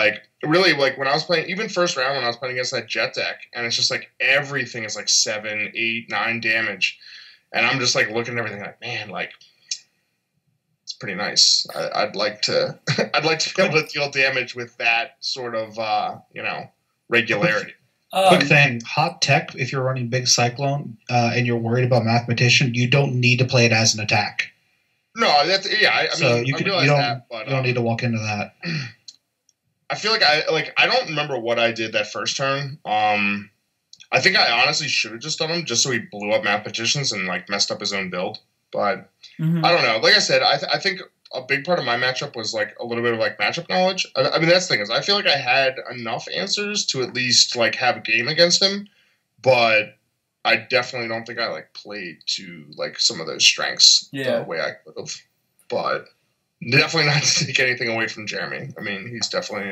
really, when I was playing, even first round when I was playing against that jet deck, and it's just, everything is, 7, 8, 9 damage. And I'm just, looking at everything man, it's pretty nice. I'd like to be able to deal damage with that sort of, regularity. Quick thing, hot tech, if you're running Big Cyclone and you're worried about Mathematician, you don't need to play it as an attack. No, that's you don't need to walk into that. I feel I don't remember what I did that first turn. I think I honestly should have just done him just so he blew up Mathematicians and messed up his own build. But I don't know. Like I said, I think a big part of my matchup was a little bit of matchup knowledge. I mean, that's the thing is I feel I had enough answers to at least have a game against him, but I definitely don't think I played to some of those strengths the way I could have. But definitely not to take anything away from Jeremy. I mean, he's definitely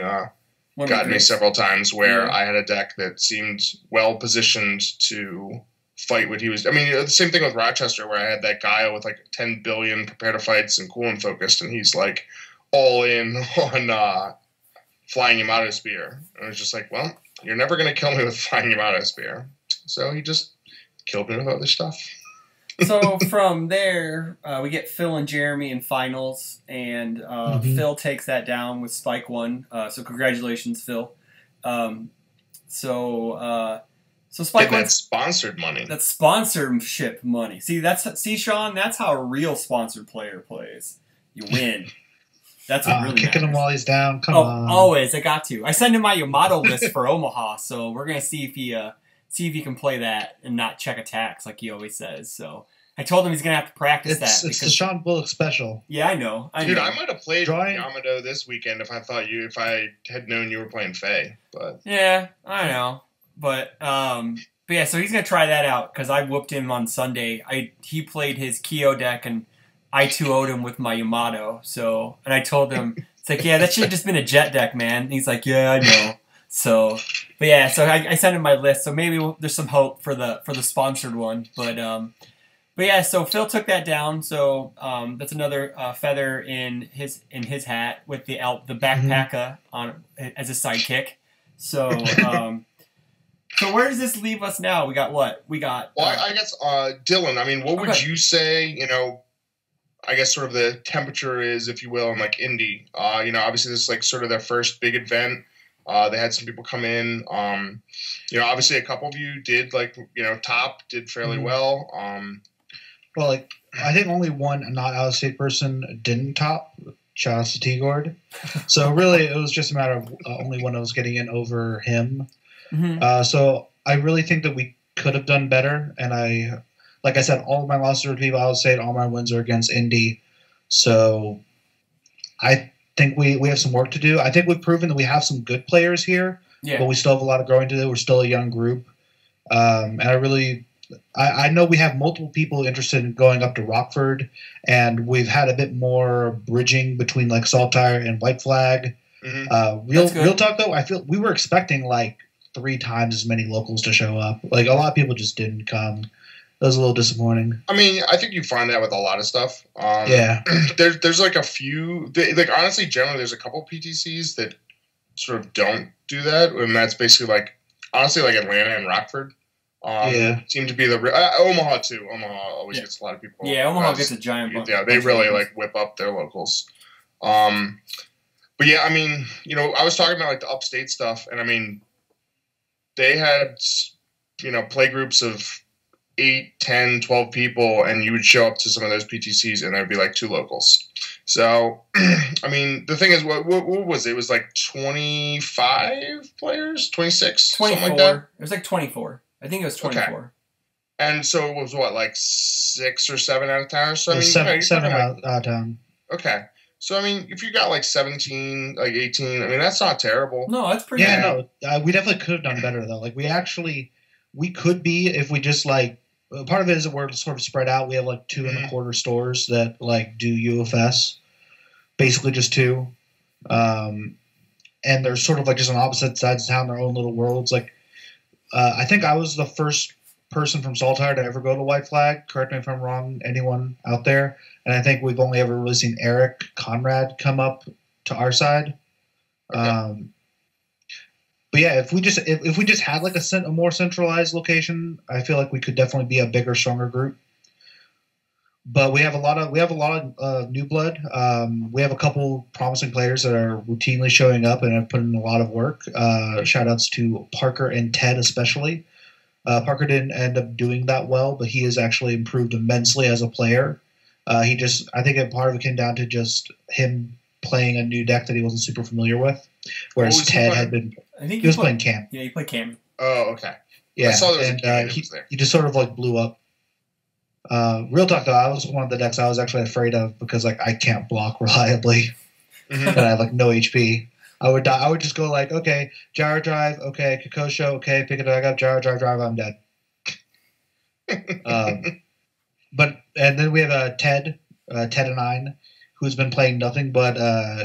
gotten me several times where I had a deck that seemed well positioned to fight what he was. I mean, the same thing with Rochester, where I had that Guile with like 10 billion prepare to fights and cool and focused, and he's like all in on flying Yamato spear. And it's just like, well, you're never going to kill me with flying Yamato spear. So he just killed me with other stuff. So from there, we get Phil and Jeremy in finals, and Phil takes that down with Spike 1. So congratulations, Phil. So Spike 1. That's sponsored money. That's sponsorship money. See, Sean, that's how a real sponsored player plays. You win. That's what really kicking matters. him while he's down. Come on. Always. I got to. I send him my Yamato list for Omaha, so we're gonna see if he can play that and not check attacks like he always says. So I told him he's gonna have to practice that. It's the Sean Bullock special. Yeah, I know. Dude, I might have played Yamato this weekend if I had known you were playing Faye. But yeah, I know. But yeah, so he's gonna try that out because I whooped him on Sunday. He played his Kyo deck and I 2-0'd him with my Yamato. So, and I told him, it's like, yeah, that should have just been a jet deck, man. And he's like, yeah, I know. So, but yeah, so I sent him my list. So maybe there's some hope for the sponsored one. But yeah, so Phil took that down. So that's another feather in his hat with the backpacker on as a sidekick. So so where does this leave us now? We got what? We got. Well, I guess Dylan. I mean, what would you say? You know, I guess sort of the temperature is, if you will, in like Indy. You know, obviously this is like sort of their first big event. They had some people come in. You know, obviously a couple of you did top did fairly well. Well, like I think only one not out of state person didn't top. Shout out to T-Gord. So really, it was just a matter of only one that was getting in over him. Mm-hmm. So I really think that we could have done better. And like I said, all of my losses are people out of state. All my wins are against Indy. So I think we have some work to do. I think we've proven that we have some good players here, but we still have a lot of growing to do. We're still a young group. And I know we have multiple people interested in going up to Rockford, and we've had a bit more bridging between like Saltire and White Flag. Mm-hmm. Real talk though, I feel we were expecting like 3 times as many locals to show up. Like a lot of people just didn't come. It was a little disappointing. I mean, I think you find that with a lot of stuff. There's like a few, like honestly, generally there's a couple PTCs that sort of don't do that, and that's basically like honestly like Atlanta and Rockford. Seem to be the Omaha too. Omaha always gets a lot of people. Yeah, Omaha gets a giant bunch. Yeah, they really like whip up their locals. But yeah, I mean, you know, I was talking about like the upstate stuff, and I mean, they had play groups of 8, 10, 12 people, and you would show up to some of those PTCs, and there'd be like 2 locals. So, I mean, the thing is, what was it? It was like 25 players, 26, 24. Something like that. It was like 24. I think it was 24. Okay. And so it was what, like 6 or 7 out of town? So I mean, seven out of town. Okay. So I mean, if you got like 17, like 18, I mean that's not terrible. No, that's pretty. Yeah, no, we definitely could have done better though. Like we could be if we just like part of it is that we're sort of spread out. We have like 2 1/4 stores that like do UFS, basically just 2, and they're sort of like just on opposite sides of town, their own little worlds. Like I think I was the first person from Saltire to ever go to White Flag. Correct me if I'm wrong, anyone out there. And I think we've only ever really seen Eric Conrad come up to our side. Okay. But yeah, if we just had like a more centralized location, I feel like we could definitely be a bigger, stronger group. But we have a lot of new blood. We have a couple promising players that are routinely showing up and have put in a lot of work. Shout outs to Parker and Ted especially. Parker didn't end up doing that well, but he has actually improved immensely as a player. I think a part of it came down to just him playing a new deck that he wasn't super familiar with, whereas Ted had been. I think he was playing Camp. Yeah, he played Camp. Oh, okay. Yeah, I saw there was he just sort of like blew up. Real talk though, I was one of the decks I was actually afraid of because like I can't block reliably, and I have like no HP. I would die. I would just go like, okay, Gyro Drive, okay, Kokosho, okay, pick it up, Gyro Drive, I'm dead. And then we have Ted and 9, who's been playing nothing but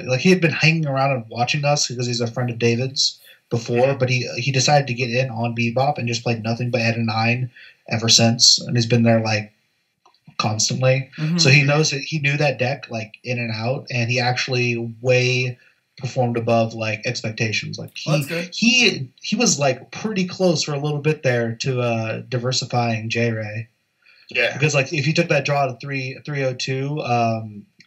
like he had been hanging around and watching us because he's a friend of David's before, but he decided to get in on Bebop and just played nothing but Ed and 9 ever since, and he's been there like constantly. So he knew that deck like in and out, and he actually way performed above like expectations. Like he was like pretty close for a little bit there to diversifying J-Ray. Yeah, because like if you took that draw to 302,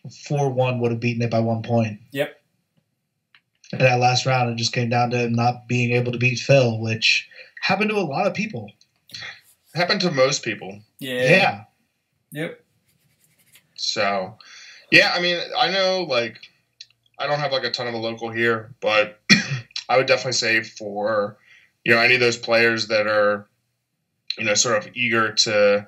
4-1 would have beaten it by 1 point. Yep. And that last round, it just came down to him not being able to beat Phil, which happened to a lot of people. Happened to most people. Yeah. Yep. So, yeah, I mean, I know, like, I don't have, like, a ton of a local here, but I would definitely say for, any of those players that are, sort of eager to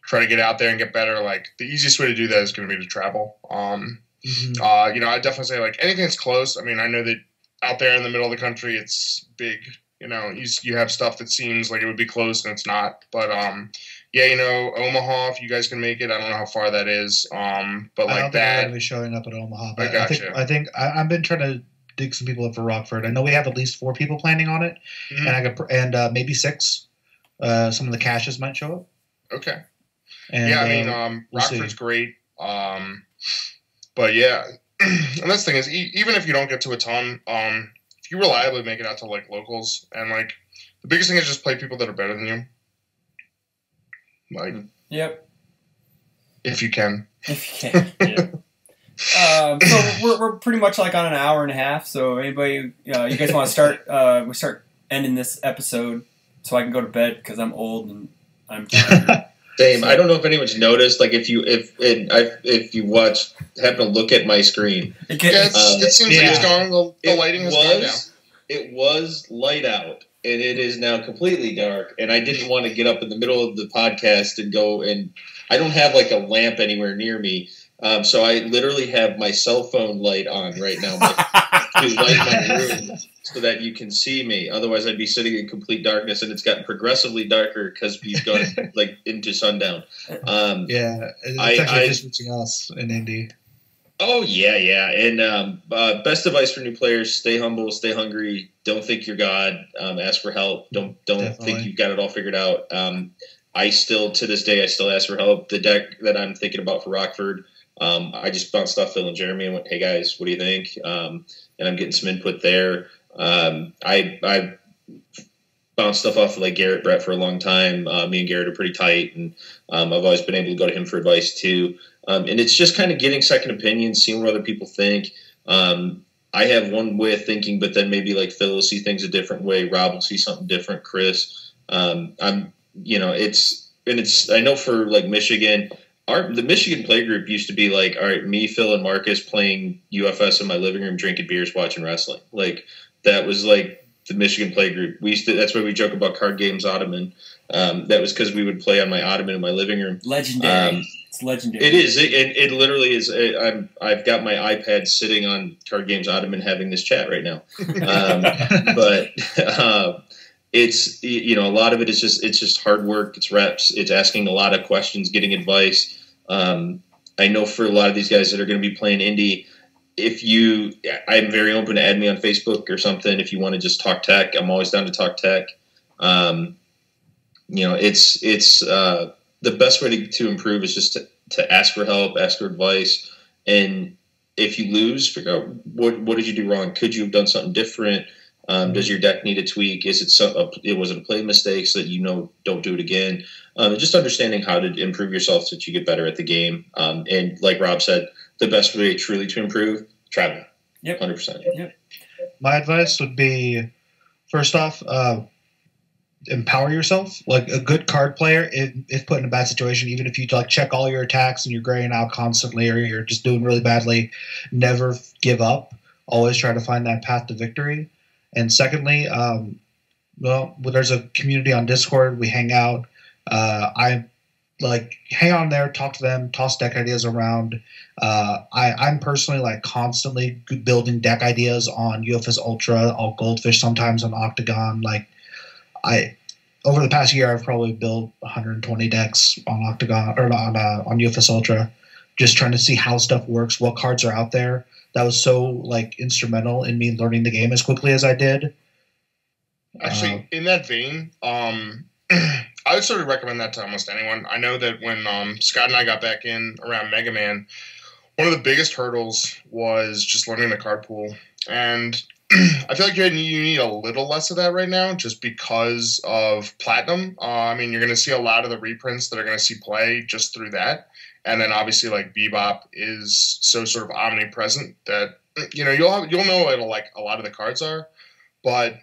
try to get out there and get better, like, the easiest way to do that is going to be to travel. I'd definitely say, like, anything that's close. I mean, I know that out there in the middle of the country, it's big. You have stuff that seems like it would be close and it's not. But, Omaha, if you guys can make it, I don't know how far that is. But I like don't think that. I'm going to be showing up at Omaha. But I think I've been trying to dig some people up for Rockford. I know we have at least 4 people planning on it, and maybe 6. Some of the caches might show up. Okay. And, Rockford's great. But yeah, and that's the thing is, even if you don't get to a ton, if you reliably make it out to like locals, and like the biggest thing is just play people that are better than you. Like, yep. If you can. Yeah. So we're pretty much like on an hour and a half. So anybody, you guys want to start? We start ending this episode so I can go to bed because I'm old and I'm tired. Same. I don't know if anyone's noticed. Like if you happen to look at my screen, it seems like it's gone. The lighting has gone down. It was light out, and it is now completely dark. And I didn't want to get up in the middle of the podcast and go. And I don't have like a lamp anywhere near me, so I literally have my cell phone light on right now to light my room so that you can see me. Otherwise, I'd be sitting in complete darkness, and it's gotten progressively darker because we've gone like into sundown. It's actually just reaching us in Indy. Oh yeah, and best advice for new players: stay humble, stay hungry. Don't think you're God. Ask for help. Don't think you've got it all figured out. I still, to this day, ask for help. The deck that I'm thinking about for Rockford, I just bounced off Phil and Jeremy and went, "Hey guys, what do you think?" And I'm getting some input there. I bounced stuff off of like Garrett Brett for a long time. Me and Garrett are pretty tight, and I've always been able to go to him for advice too. And it's just kind of getting second opinions, seeing what other people think. I have one way of thinking, but then maybe like Phil will see things a different way. Rob will see something different. Chris, I know for like Michigan, the Michigan play group used to be like, all right, me, Phil, and Marcus playing UFS in my living room, drinking beers, watching wrestling. Like that was like the Michigan play group. That's why we joke about card games Ottoman. That was because we would play on my Ottoman in my living room. Legendary. It's legendary. It is. It literally is. I've got my iPad sitting on card games Ottoman having this chat right now. But it's a lot of it is just hard work. It's reps. It's asking a lot of questions, getting advice. I know for a lot of these guys that are going to be playing Indy, I'm very open to add me on Facebook or something. If you want to just talk tech, I'm always down to talk tech. It's the best way to improve is just to ask for help, ask for advice. And if you lose, figure out what did you do wrong? Could you have done something different? Does your deck need a tweak? Was it a play mistake so that don't do it again? Just understanding how to improve yourself so that you get better at the game. And like Rob said, the best way truly to improve, travel. Yep. 100%. Yep. My advice would be, first off, empower yourself. Like a good card player, if put in a bad situation, even if you like check all your attacks and you're graying out constantly or you're just doing really badly, never give up. Always try to find that path to victory. And secondly, there's a community on Discord. We hang out. I hang on there, talk to them, toss deck ideas around. I'm personally constantly building deck ideas on UFS Ultra, all Goldfish, sometimes on Octagon. Over the past year, I've probably built 120 decks on Octagon or on UFS Ultra, just trying to see how stuff works, what cards are out there. That was so instrumental in me learning the game as quickly as I did. Actually, in that vein, I would sort of recommend that to almost anyone. I know that when Scott and I got back in around Mega Man, one of the biggest hurdles was just learning the card pool. And I feel like you need a little less of that right now just because of Platinum. I mean, you're going to see a lot of the reprints that are going to see play just through that. And then obviously, like, Bebop is so sort of omnipresent that, you'll know what, like, a lot of the cards are. But,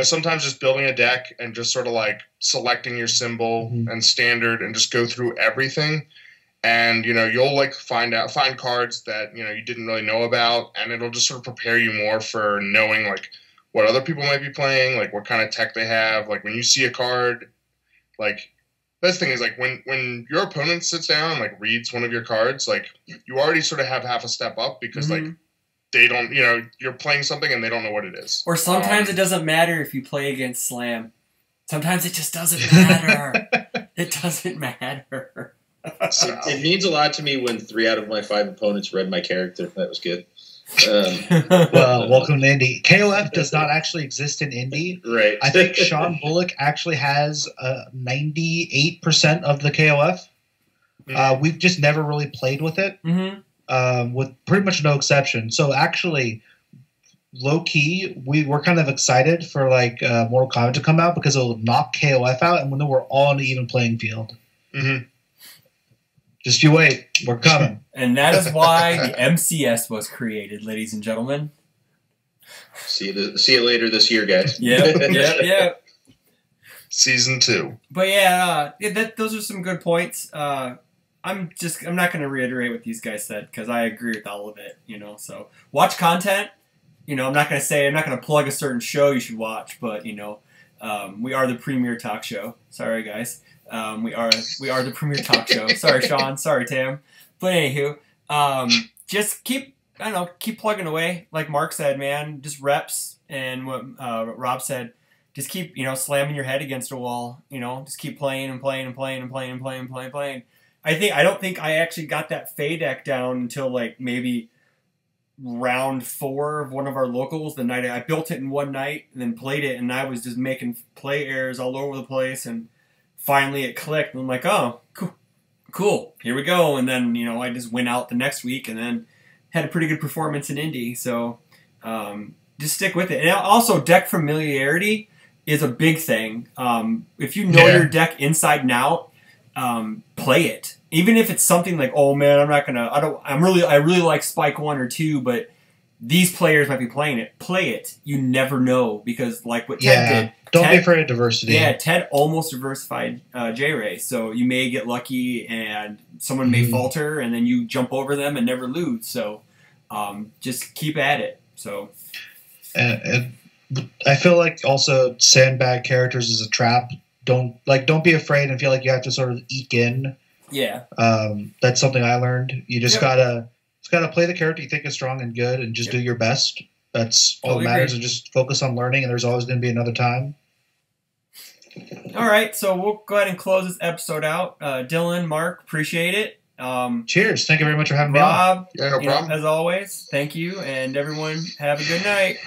sometimes just building a deck and just sort of, like, selecting your symbol and standard and just go through everything. And, you'll like find cards that, you didn't really know about, and it'll just sort of prepare you more for knowing like what other people might be playing, like what kind of tech they have. Like when you see a card, like best thing is like when your opponent sits down and like reads one of your cards, like you already sort of have half a step up because like they don't, you're playing something and they don't know what it is. Or sometimes it doesn't matter if you play against Slam. Sometimes it just doesn't matter. It doesn't matter. It means a lot to me when 3 out of my 5 opponents read my character. That was good. Well, welcome to Indy. KOF does not actually exist in Indy. Right. I think Sean Bullock actually has 98% of the KOF. We've just never really played with it, with pretty much no exception. So actually, low key, we're kind of excited for like Mortal Kombat to come out because it'll knock KOF out, and then we're all on an even playing field. Just you wait. We're coming. And that is why the MCS was created, ladies and gentlemen. See you later this year, guys. Yep. Season 2. But yeah, those are some good points. I'm not going to reiterate what these guys said because I agree with all of it. So watch content. I'm not going to plug a certain show you should watch, but we are the premier talk show. Sorry, guys. We are the premier talk show. Sorry, Sean. Sorry, Tam. But anywho, just keep plugging away. Like Mark said, man, just reps. And what Rob said, just keep, slamming your head against a wall. Just keep playing and playing and playing and playing and playing and playing and playing. I don't think I actually got that Fey deck down until like maybe round 4 of one of our locals. The night I built it in one night and then played it, and I was just making play errors all over the place, and finally it clicked, and I'm like, oh, cool, here we go. And then, I just went out the next week and then had a pretty good performance in Indy. So just stick with it. And also, deck familiarity is a big thing. If you know your deck inside and out, play it. Even if it's something like, oh man, I really like Spike 1 or 2, but these players might be playing it. Play it. You never know, because like what Ted did. Don't be afraid of diversity. Yeah, Ted almost diversified J-Ray, so you may get lucky and someone may falter, and then you jump over them and never lose. So just keep at it. So, and I feel like also sandbag characters is a trap. Don't be afraid and feel like you have to sort of eke in. Yeah. That's something I learned. You just gotta play the character you think is strong and good, and just do your best. That's all that matters, and just focus on learning, and there's always going to be another time. All right, so we'll go ahead and close this episode out. Dylan, Mark, appreciate it. Cheers. Thank you very much for having me on. Rob, Yeah, no problem. As always, thank you, and everyone, have a good night.